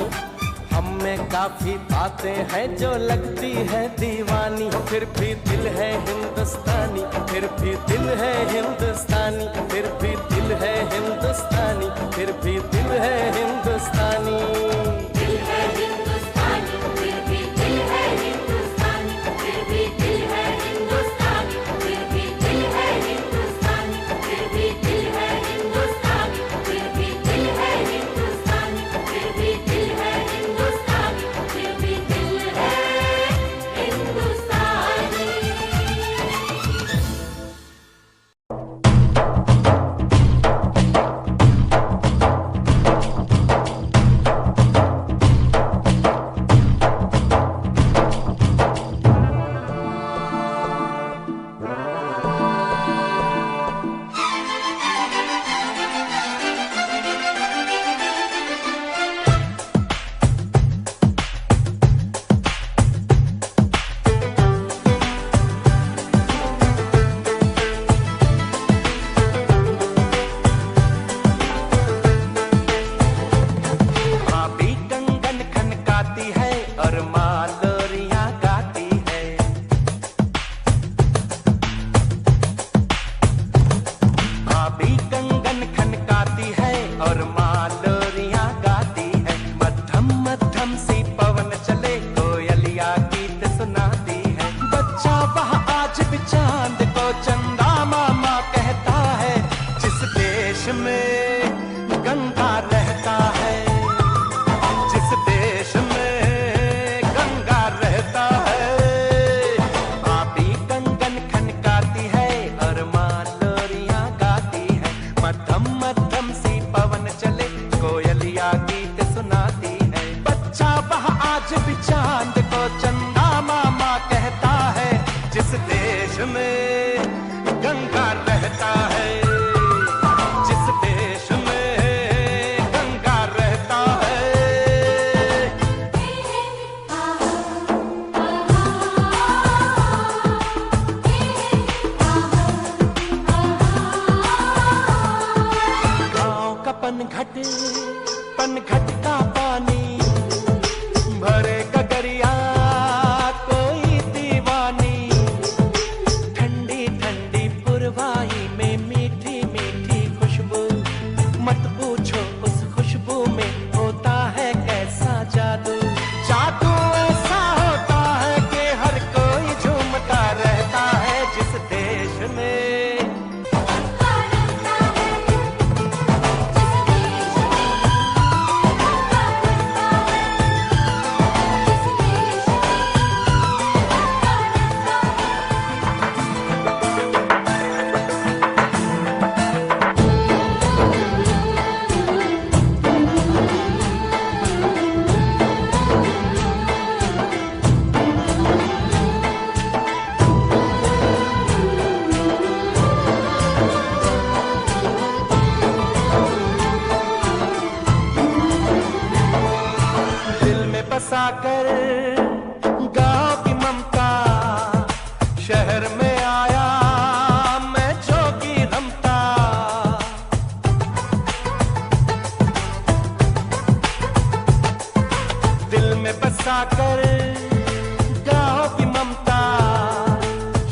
हम में काफी बातें हैं जो लगती है दीवानी। फिर भी दिल है हिंदुस्तानी, फिर भी दिल है हिंदुस्तानी, फिर भी दिल है हिंदुस्तानी, फिर भी दिल है हिंदुस्तानी। दिल है हिंदुस्तानी, फिर भी दिल है हिंदुस्तानी, फिर भी दिल है हिंदुस्तानी, फिर भी दिल है हिंदुस्तानी, फिर भी दिल है हिंदुस्तानी, फिर भी दिल है हिंदुस्तानी, फिर भी दिल है हिंदुस्तानी, फिर भी दिल है हिंदुस्तानी। भाभी कंगन खनकाती है और माँ लोरियां गाती है। भाभी कंगन खनकाती है और माँ लोरियां गाती है। मध्यम मध्यम सी पवन चले कोयलिया गीत सुनाती है। बच्चा वह आज भी चांद को चंदा मामा कहता है। जिस देश में गंगा रहता है, जिस देश में गंगा रहता है। भाभी कंगन खनकाती है और माँ लोरियां गाती है। मध्यम मध्यम सी पवन चले कोयलिया गीत सुनाती है। बच्चा वह आज भी चांद को चंदा मामा कहता है। जिस देश में गंगा रहता है, जिस देश में गंगा रहता है। गाँव का पनघट का पानी भरे गगरिया कोई दीवानी। ठंडी ठंडी पुरवाई में मीठी मीठी खुशबू। मत पूछो उस खुशबू में होता है कैसा जादू। जादू ऐसा होता है कि हर कोई झूमता रहता है। जिस देश में बसाकर गाँव की ममता शहर में आया मैं जोगी रमता। बसा कर गाँव की ममता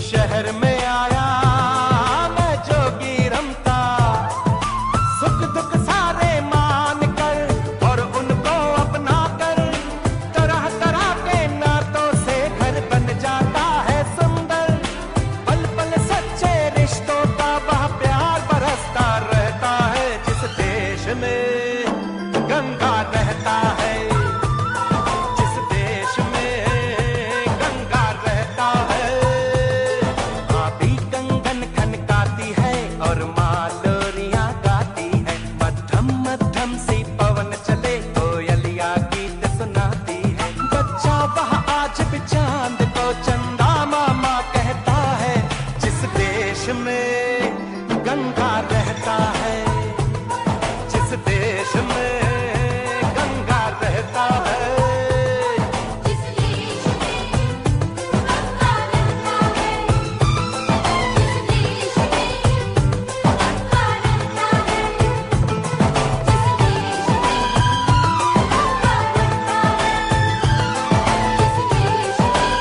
शहर में आया मैं जोगी रमता सुख दुख सारे मान कर और उनको अपना कर तरह तरह के नातों से घर बन जाता है सुंदर पल पल सच्चे रिश्तों का वह प्यार बरसता रहता है जिस देश में गंगा रहता है जिस देश में गंगा रहता है आधी कंगन खनकाती है और मालोरियां गाती है मध्यम मध्यम सी पवन चले कोयलिया गीत सुनाती है बच्चा वह आज भी चांद को चंदा मामा कहता है जिस देश में गंगा रहता है जिस देश में गंगा रहता है जिस देश में गंगा रहता है जिस देश में गंगा रहता है जिस देश में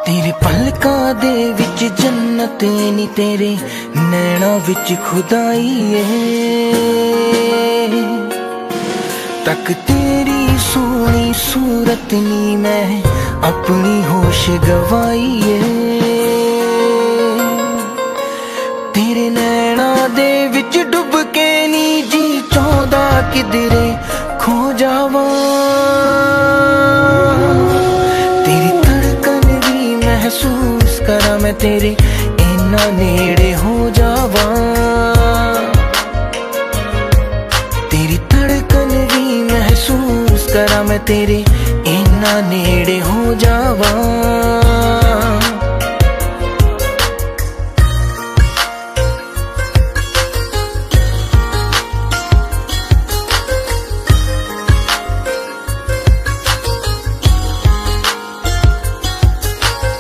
तेरे पलकां दे विच जन्नत नी तेरे नैना विच खुदाई है तक तेरी सोनी सूरत नी मैं अपनी होश गवाई है तेरे नैना दे विच डुब के नी जी चौंदा किधरे खो जावा महसूस करा मैं तेरे इन्ना नेड़े हो जावा तेरी धड़कन भी महसूस करा मैं तेरे इन्ना नेड़े हो जावा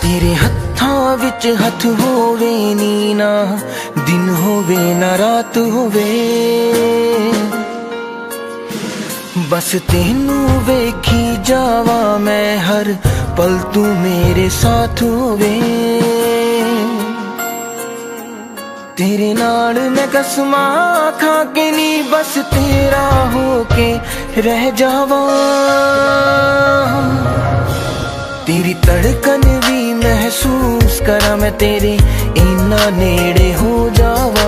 तेरे हत्थां विच हथ होवे नी ना दिन होवे ना रात होवे बस तेनू वेखी जावा मैं हर पल तू मेरे साथ होवे तेरे नाल मैं कसमां खा के नी बस तेरा होके रह जावा तेरी धड़कन भी महसूस करा मैं तेरे इन्ना नेड़े हो जावा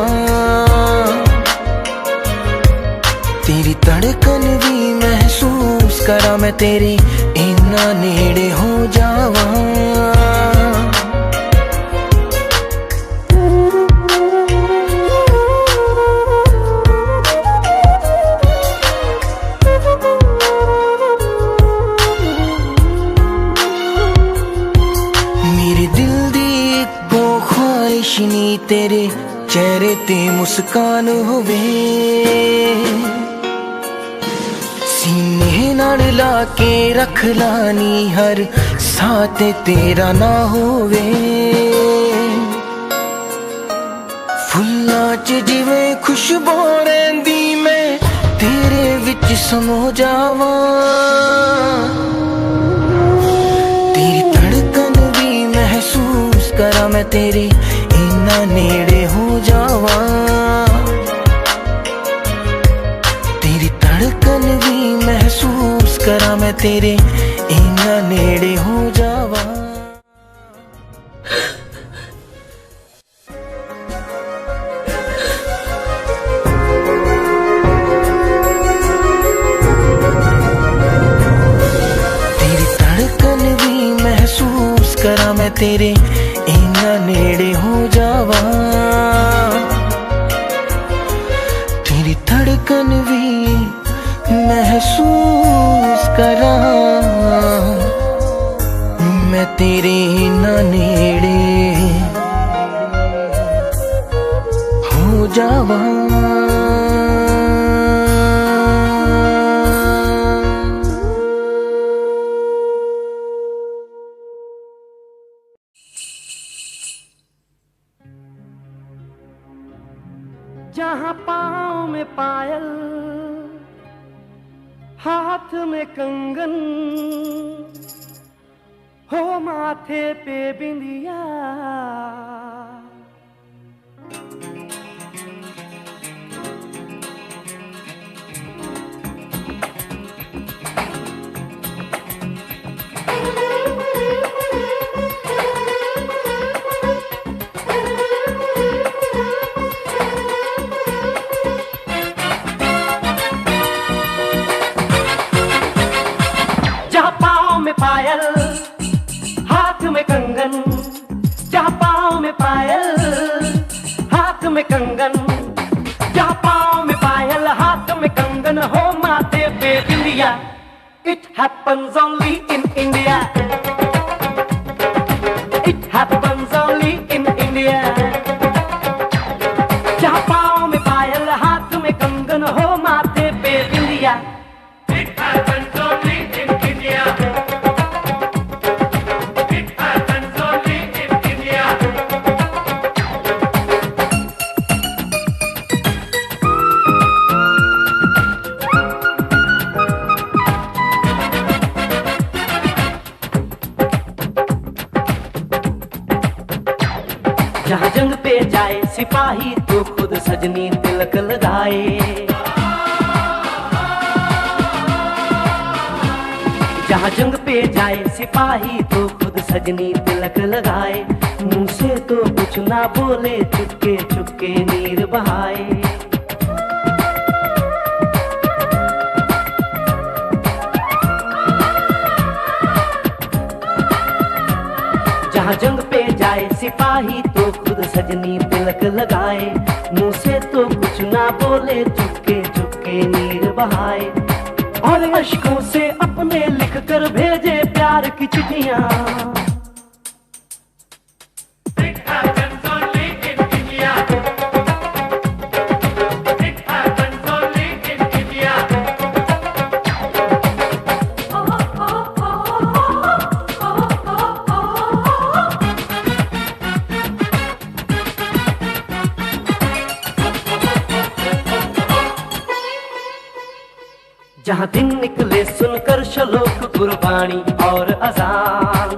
तेरी धड़कन भी महसूस करा मैं तेरे इन्ना नेड़े हो जावा नी तेरे चेहरे ते मुस्कान होवे सीने नाल ला के रख लानी हर साथ तेरा ना होवे फुल्लां च जिवें खुशबू रहिंदी मैं तेरे विच समो जावा तेरी धड़कन भी महसूस करा मैं तेरे इन्ना नेड़े हो जावा तेरी धड़कन भी महसूस करा मैं तेरे इन्ना नेड़े हो जावा तेरी धड़कन भी महसूस करा मैं तेरे इन्ना नेड़े हो जावा मैं तेरे ना नेड़े हो जावा। जहाँ पाँव में पायल, हाथ में कंगन, हो माथे पे बिंदिया, पायल हाथ में कंगन, जहाँ पाँव में पायल हाथ में कंगन, जहाँ पाँव में पायल हाथ में कंगन, हो माथे पे बिंदिया। It happens only in India. It happens only in India. जहाँ पाँव में पायल हाथ में कंगन, हो माथे पे बिंदिया। It happens only in India. जहाँ जंग पे जाए सिपाही तो खुद सजनी तिलक लगाए। जहाँ जंग पे जाए सिपाही तो खुद सजनी तिलक लगाए। मुंह से तो कुछ ना बोले, चुपके चुपके नीर बहाए। जहाँ जंग पे जाए सिपाही तो खुद सजनी तिलक लगाए। मुंह से तो कुछ ना बोले, चुपके चुपके नीर बहाए। और अश्कों से अपने लिख कर भेजे प्यार की चिट्ठियां। जहाँ दिन निकले सुनकर श्लोक गुरबाणी और अजान।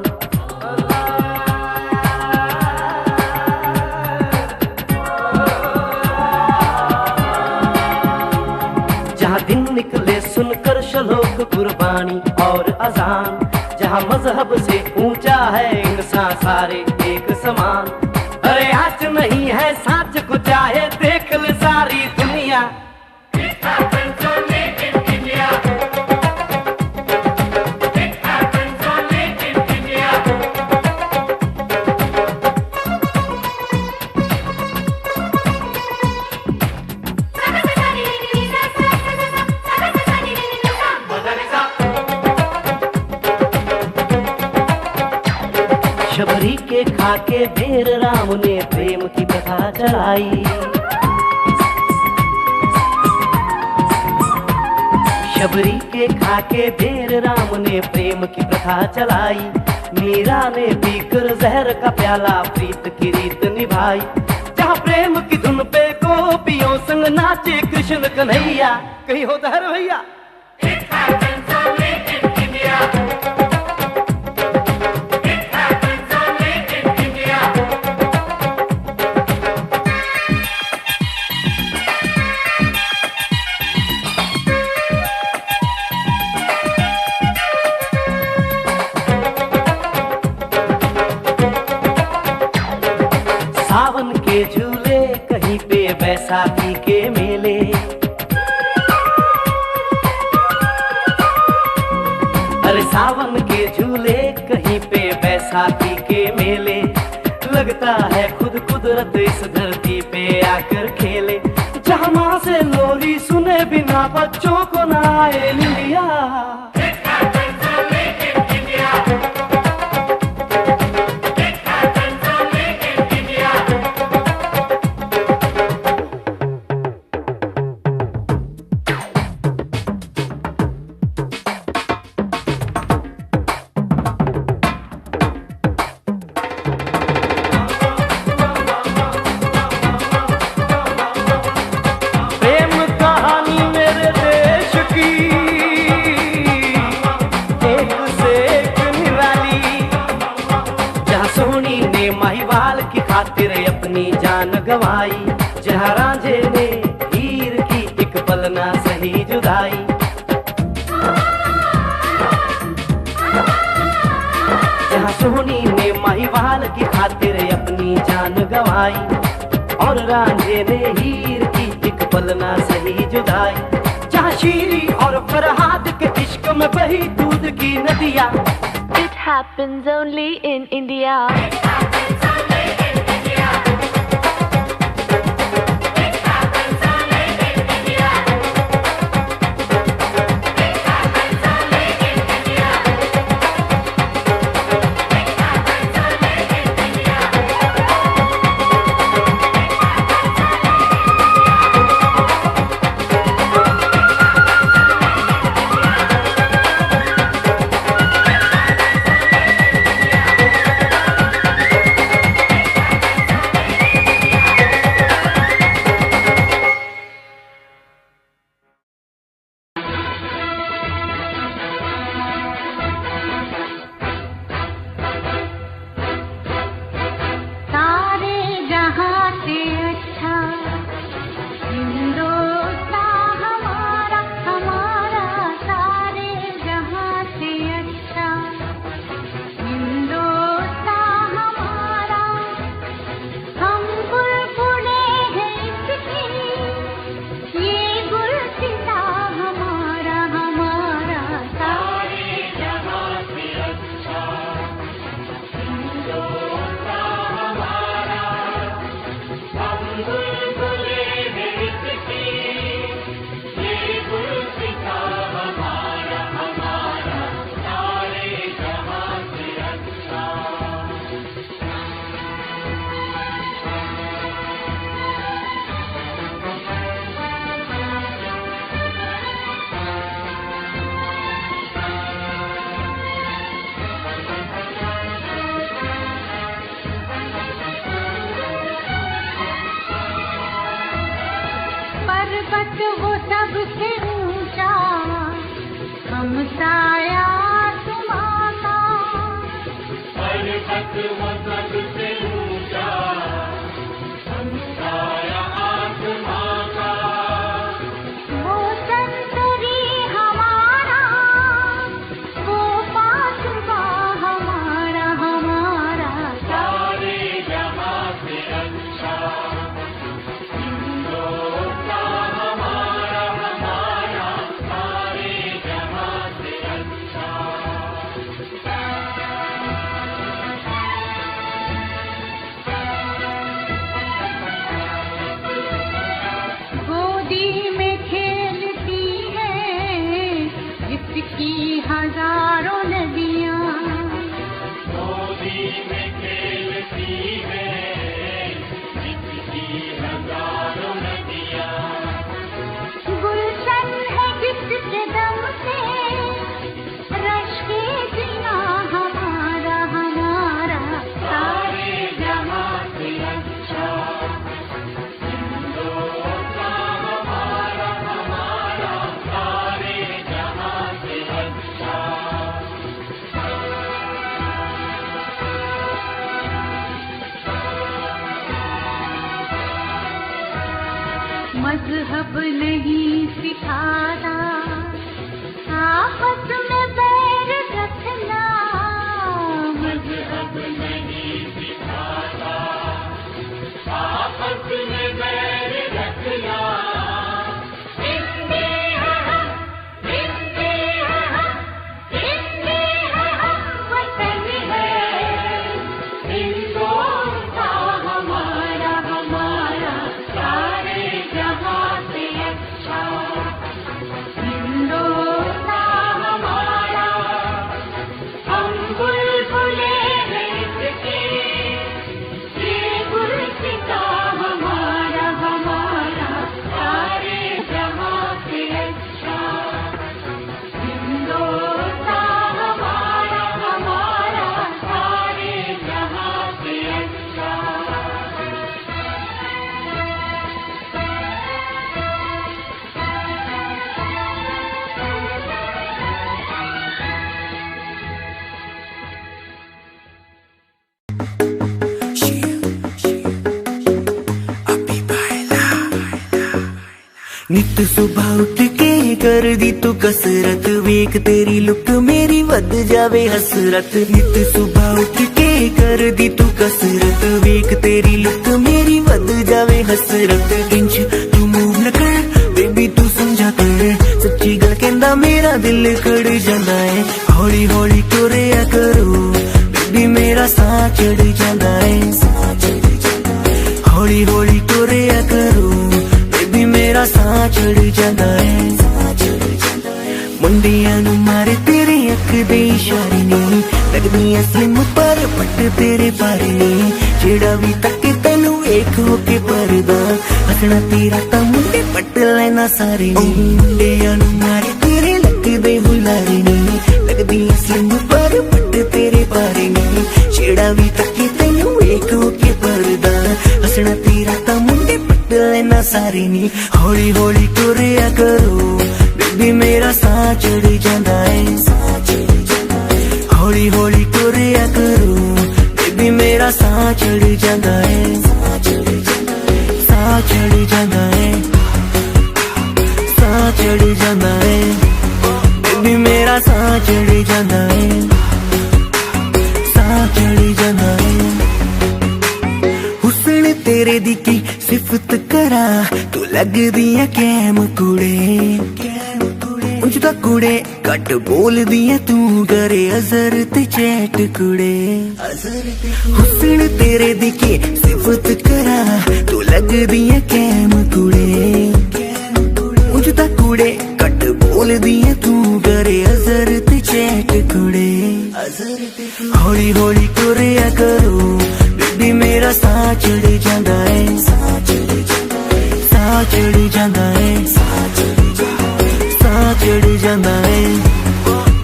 जहाँ दिन निकले सुनकर श्लोक गुरबाणी और अजान। जहाँ मजहब से ऊंचा है इंसान सारे एक समान। अरे आज नहीं है साच को चाहे देख ले सारी दुनिया। शबरी के खाके बेर राम ने प्रेम की कथा चलाई। शबरी के खाके बेर राम ने प्रेम की प्रथा चलाई। मीरा ने पीकर जहर का प्याला प्रीत की रीत निभाई। जहाँ प्रेम की धुन पे गोपियों संग नाचे कृष्ण कन्हैया। कहीं होता है भैया। सावन के झूले कहीं पे बैसाखी के मेले। अरे सावन के झूले कहीं पे बैसाखी के मेले। लगता है खुद कुदरत इस धरती पे आकर खेले। जहाँ माँ से लोरी सुने बिना बच्चों को ना आए निंदिया। गवाई, जहाँ रांझे ने हीर की एक पल ना सही जुदाई। जहाँ सोहनी ने माहीवाल की खातिर अपनी जान गवाई, और रांझे ने हीर की एक पल ना सही जुदाई। जहाँ शीरी और फरहाद के इश्क में बही दूध की नदियाँ। It happens only in India. पर्वत वो सबसे ऊंचा, हम साया आसमां का। पर्वत वो सबसे ऊंचा, हम साया आसमां का। वो संतरी हमारा, वो पासवा हमारा, हमारा सारे जहां से अच्छा। की हजारों नदियाँ गोदी में खेलती है, इसकी हजारों नदियाँ। गुलशन है जिसके दम से रश के जीना हमारा, हमारा सारे जहां से अच्छा। हिंदुस्तान हमारा, हमारा सारे जहां से अच्छा। मजहब नहीं सिखाता आपस में बैर रखना। मजहब नहीं सिखाता आपस में बैर रखना। वतन है हिंदुस्तान हमारा, हमारा सारे जहां से अच्छा। हिंदुस्तान हमारा, हम बुलबुले हैं इसके, नित सुबह उठ के कर दी तू कसरत, वेख तेरी लुक मेरी वध जावे हसरत। नित सुबह उठ के कर दी तू कसरत, वेख तेरी लुक मेरी वध जावे हसरत। इंच तू मूव न कर बेबी तू समझा कर, सच्ची गल कहंदा मेरा दिल खड़ जांदा है। हौली हौली टुरिया करो बेबी मेरा साह चढ़ जांदा है। हौली हौली टुरिया करो बेबी मेरा साह चढ़ जांदा है। मुंडियां नू मारे तेरे अख दे इशारे नी, लगदियां स्लिम पर पट तेरे पारे नी। जेड़ा भी तके तैनू वेख होके परदा, हसना तेरा तां मुंडे पट लेना सारे नी। मुंडियां नू मारे तेरे लगदे हुलारे नी, लगदियां स्लिम पर पट तेरे पारे नी। जेड़ा भी तके तैनू वेख होके परदा, हसना तेरा तां मुंडे पट लेना सारे नी। हौली हौली टुरिया करो बेबी मेरा साह चढ़ जांदा है। हौली हौली टुरिया करो बेबी मेरा साह चढ़ जांदा है। साह चढ़ जांदा है, साह चढ़ जांदा है बेबी मेरा साह चढ़ जांदा है। साह चढ़ जांदा है। हुस्न तेरे दी की सिफत करा, तू लगदी है कैम कुड़े। उंज दा कुड़े घट बोलदी है तू, करे अजर ते चैट कुड़े। हुस्न तेरे दी की सिफत करा, तू लगदी है कैम कुड़े। उंज दा कुड़े घट बोलदी है तू, करे अजर ते चैट कुड़े। हौली हौली टुरिया करो बेबी मेरा साह चढ़ जांदा है। साह चढ़ जांदा है, साह चढ़ जांदा है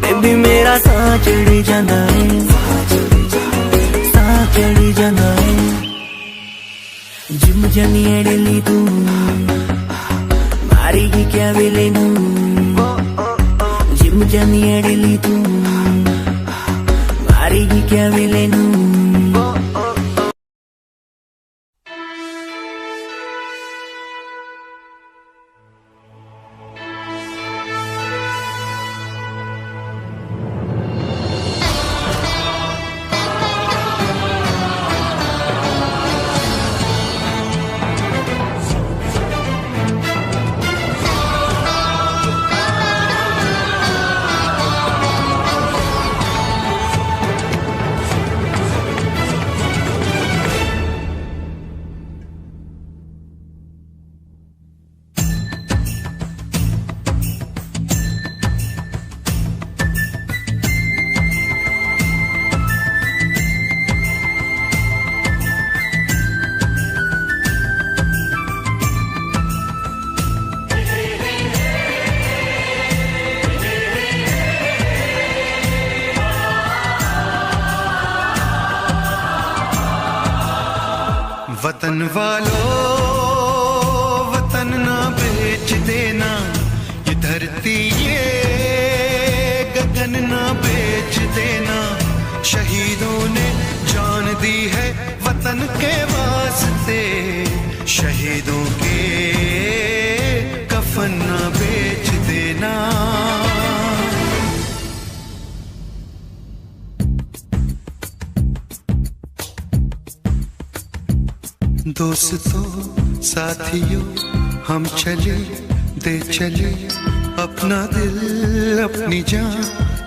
बेबी मेरा साह चढ़ जांदा है। साह चढ़ जांदा है। जिम जानी एडली तू मारेगी क्या वेले नू। जिम जानी एडली तू मारेगी क्या वेले नू। वतन वालों वतन ना बेच देना, ये धरती ये गगन ना बेच देना। शहीदों ने जान दी है वतन के वास्ते, शहीदों के कफन ना बेच देना। दोस्तों साथियों हम चले दे चले अपना दिल अपनी जान,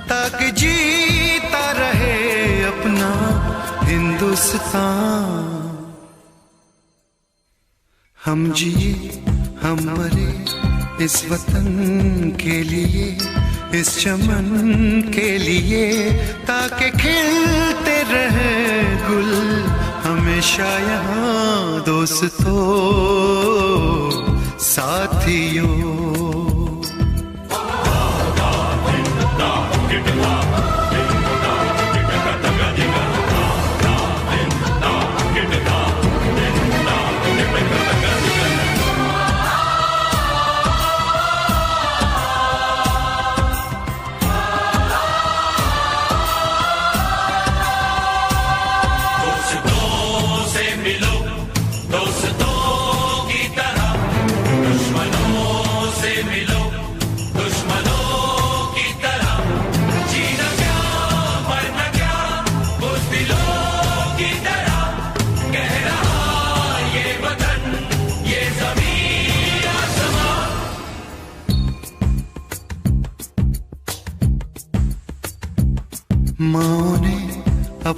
ताकि जीता रहे अपना हिंदुस्तान। हम जिए हम मरे इस वतन के लिए, इस चमन के लिए, ताकि खिलते रहे गुल हमेशा यहाँ। दोस्तों साथियों दोस्तों की तरह दुश्मनों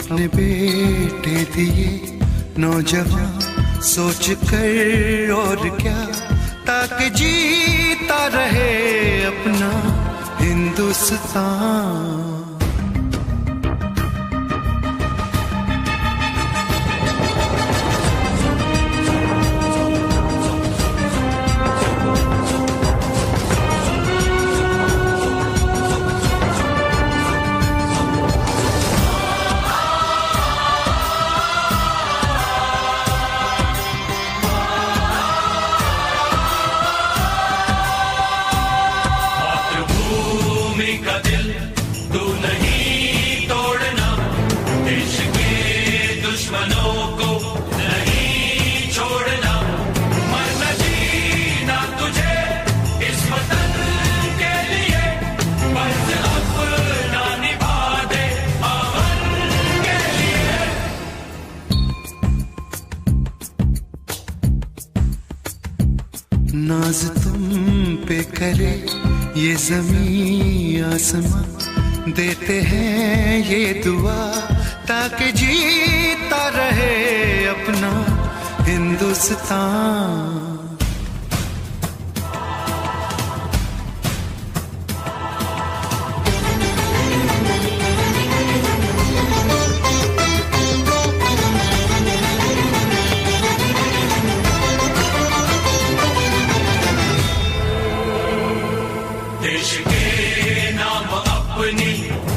अपने बेटे दिए नौजवान सोच कर और क्या, ताकि जीता रहे अपना हिंदुस्तान। नाज तुम पे करे ये ज़मीं आसमां, देते हैं ये दुआ ताकि जीता रहे अपना हिंदुस्तान। देश के नाम अपनी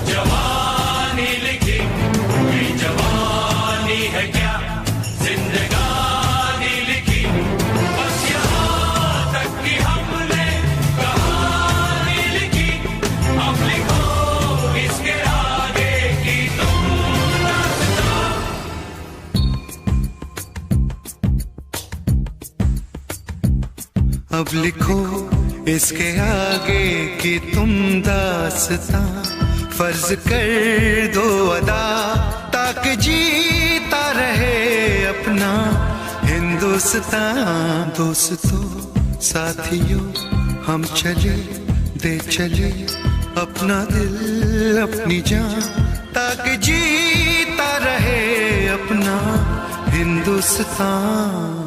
जवानी लिखी, ये जवानी है क्या जिंदगानी लिखी, बस यहाँ तक कि हमने कहानी लिखी, अब लिखो इसके आगे की तुम दास्तां। अब लिखो इसके आगे की तुम दास्तां, फर्ज कर दो अदा ताकि जीता रहे अपना हिंदुस्तान। दोस्तों साथियों हम चले दे चले अपना दिल अपनी जान, ताकि जीता रहे अपना हिंदुस्तान।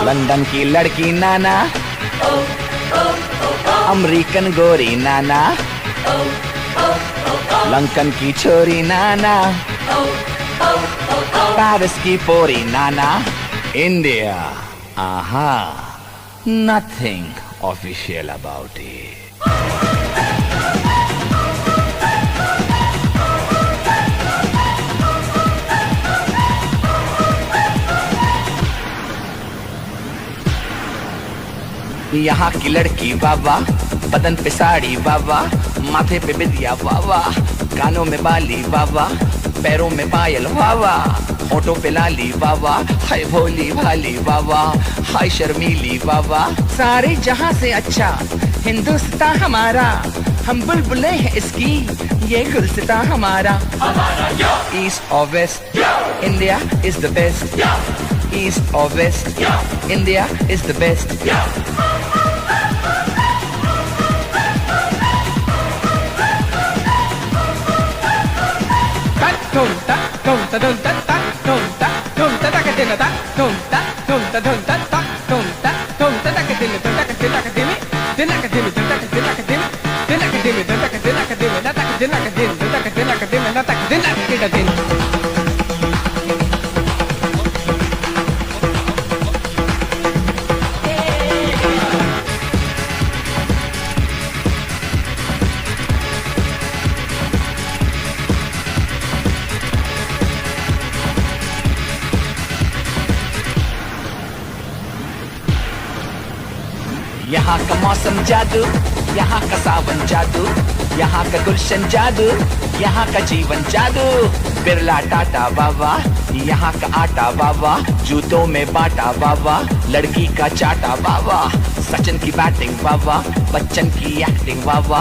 लंदन की लड़की नाना, अमेरिकन गोरी नाना, लंकन की छोरी नाना, पेरिस की पोरी नाना, इंडिया आहा, nothing official about it. यहाँ की लड़की वावा, बदन पे साड़ी वावा, माथे पे बिंदिया वावा, कानों में बाली वावा, पैरों में पायल वावा, होठों पे लाली वावा, हाय भोली भाली वावा, हाय शर्मीली वावा। सारे जहां से अच्छा हिंदुस्तान हमारा, हम बुलबुलें हैं इसकी, ये गुलसितां हमारा। ईस्ट और west, India is the best. East और west, India is the best. Tonta, tonta, tonta, ta, tonta, tonta, ta, que tiene ta, tonta, tonta, tonta, ta, tonta, tonta, ta, que tiene, tonta, que tiene, tonta, que tiene, tonta, que tiene, tonta, que tiene, tonta, que tiene, tonta, que tiene, यहाँ का मौसम जादू, यहाँ का सावन जादू, यहाँ का गुलशन जादू, यहाँ का जीवन जादू। बिरला टाटा बाबा, यहाँ का आटा बाबा, जूतों में बाटा बाबा, लड़की का चाटा बाबा। सचिन की बैटिंग बाबा, बच्चन की एक्टिंग बाबा,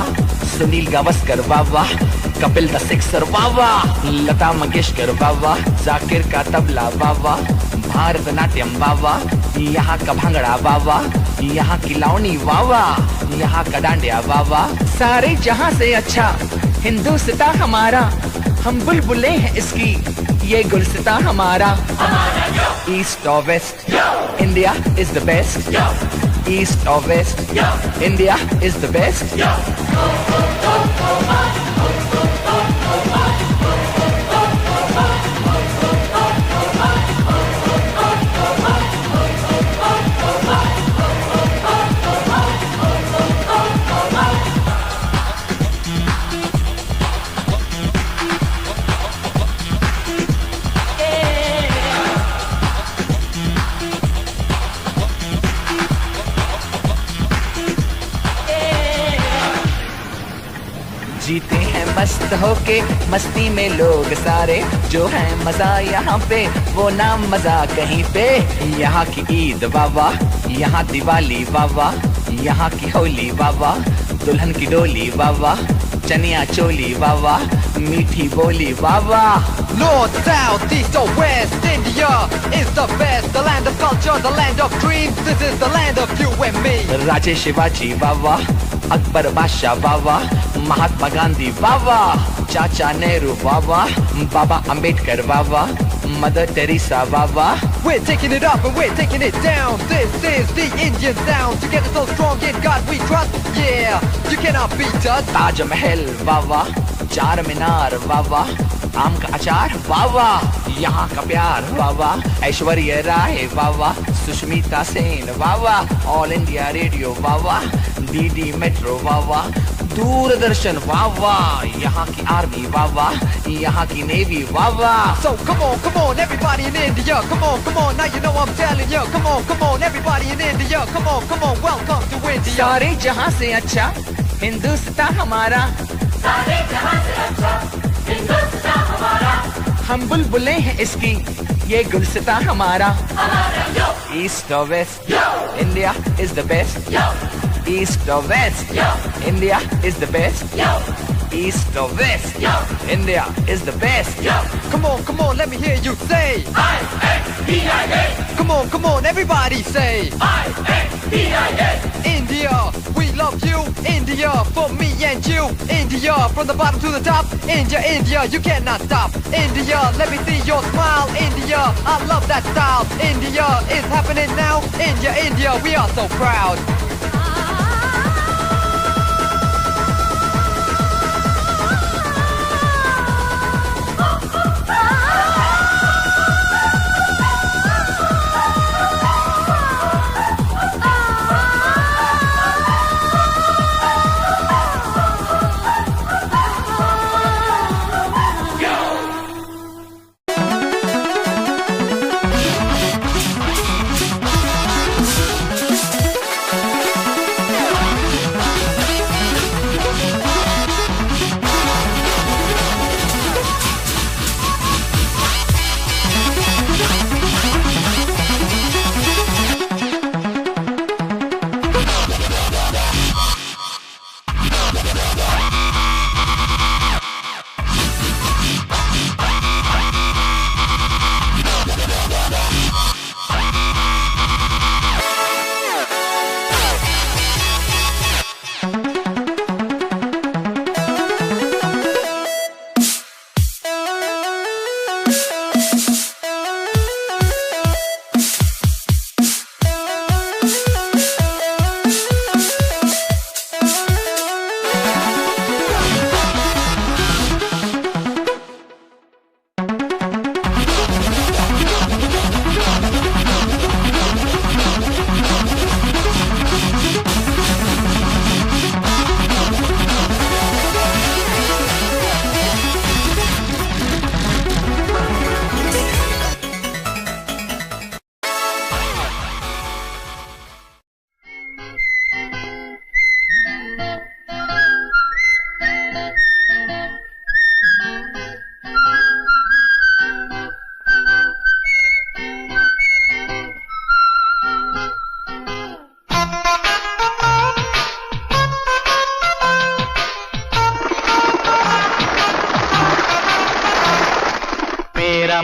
सुनील गावस्कर बाबा, कपिल द सिक्सर बाबा, लता मंगेशकर बाबा, जाकिर का तबला बाबा, भारतनाट्यम बाबा, यहाँ का भांगड़ा बाबा, यहाँ की लावनी बाबा, यहाँ का डांडिया बाबा। सारे जहाँ से अच्छा हिंदुस्तान हमारा, हम बुलबुले हैं इसकी, ये गुलसिता हमारा। ईस्ट और west, India is the best. East और west, India is the best. जीते हैं मस्त होके मस्ती में लोग सारे, जो है मजा यहाँ पे वो ना मजा कहीं पे। यहाँ की ईद बाबा, यहाँ दिवाली बाबा, यहाँ की होली बाबा, दुल्हन की डोली बाबा, चनिया चोली बाबा, मीठी बोली बाबा। North, south, east or west, India is the best. The land of culture, the land of dreams. This is the land of you and me. राजे शिवाजी बाबा, अकबर बादशाह बाबा, महात्मा गांधी बाबा, चाचा नेहरू बाबा, बाबा अंबेडकर बाबा, मदर टेरेसा बाबा। We're taking it up and we're taking it down. This is the Indian sound. Together so strong in God we trust. Yeah, you cannot beat us. Taj Mahal बाबा, चार मीनार बाबा, आम का अचार बाबा, यहाँ का प्यार बाबा, ऐश्वर्या राय बाबा, सुष्मिता सेन बाबा, ऑल इंडिया रेडियो बाबा, डीडी मेट्रो बाबा, दूरदर्शन बाबा, यहाँ की आर्मी बाबा, यहाँ की navy Baba. So come on, everybody in India. Come on, now you know I'm telling you. Come on, everybody in India. Come on, welcome to India. सारे जहाँ से अच्छा हिंदुस्तान हमारा, सारे जहां से अच्छा हिंदुस्तान हमारा। हम बुलबुलें हैं इसकी, ये गुलसिता हमारा। ईस्ट और west, India is the best. East or west, India is the best. East or west, India is the best. Come on, let me hear you say I-N-D-I-A. Come on, everybody say I-N-D-I-A. India, we love you. India, for me and you. India, from the bottom to the top. India, you cannot stop. India, let me see your smile. India, I love that style. India is happening now. India, we are so proud.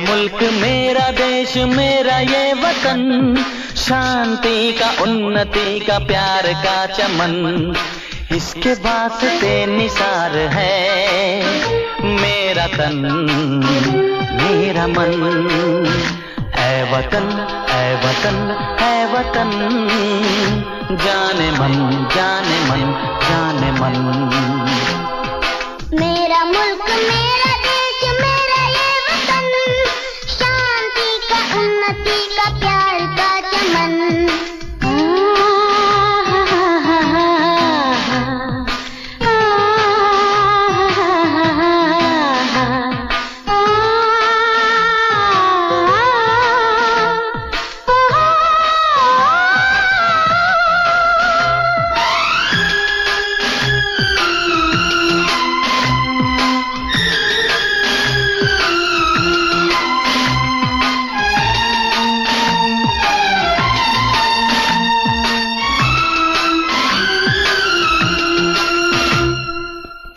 मुल्क मेरा देश मेरा ये वतन, शांति का उन्नति का प्यार का चमन, इसके वास्ते निसार है मेरा तन मेरा मन। ऐ वतन ऐ वतन ऐ वतन, जाने मन जाने मन जाने मन। मेरा मुल्क मेरा देश मेरा ये वतन, शांति का उन्नति का प्यार का चमन।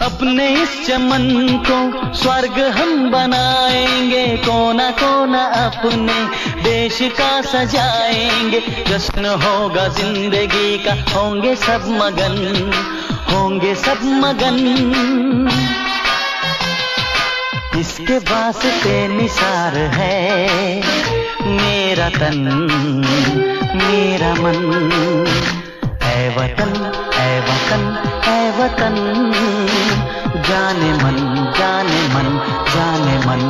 अपने इस चमन को स्वर्ग हम बनाएंगे, कोना कोना अपने देश का सजाएंगे। जश्न होगा जिंदगी का, होंगे सब मगन होंगे सब मगन। इसके वास्ते निसार है मेरा तन मेरा मन। ऐ वतन ऐ वतन ऐ वतन, जाने मन जाने मन जाने मन।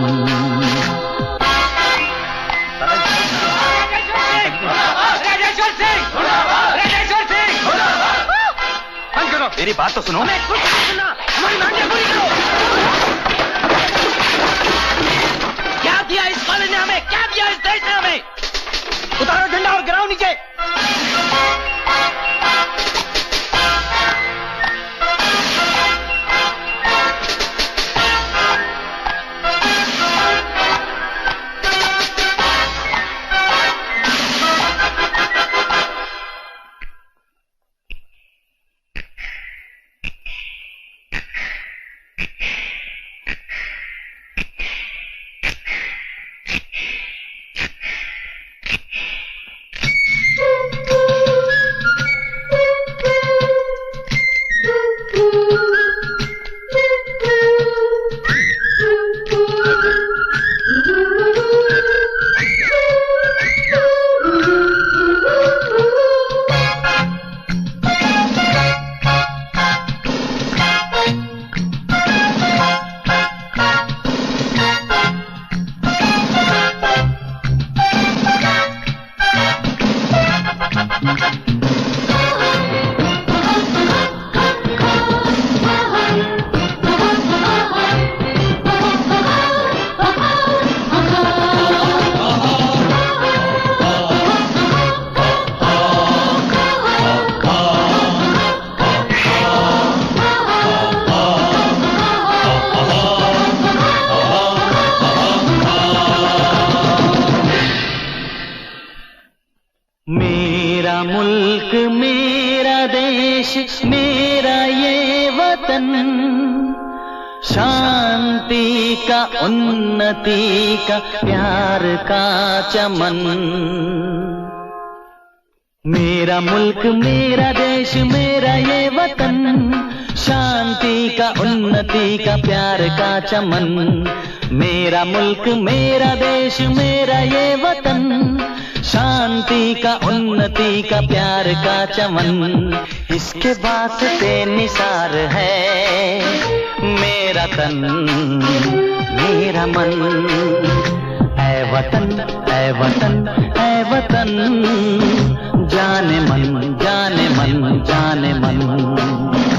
मेरी बात तो सुनो। हमारी मांगे पूरी करो। क्या दिया इस कॉलेज ने हमें, क्या दिया इस देश ने हमें? उतारो झंडा और गिराओ नीचे। मेरा मुल्क मेरा देश मेरा ये वतन, शांति का उन्नति का प्यार का चमन। मेरा मुल्क मेरा देश मेरा ये वतन, शांति का उन्नति का प्यार का चमन। मेरा मुल्क मेरा देश मेरा ये वतन, शांति का उन्नति का प्यार का चमन। इसके वास्ते निसार है मेरा तन मेरा मन। ऐ वतन ऐ वतन ऐ वतन, जाने मन जाने मन जाने मन।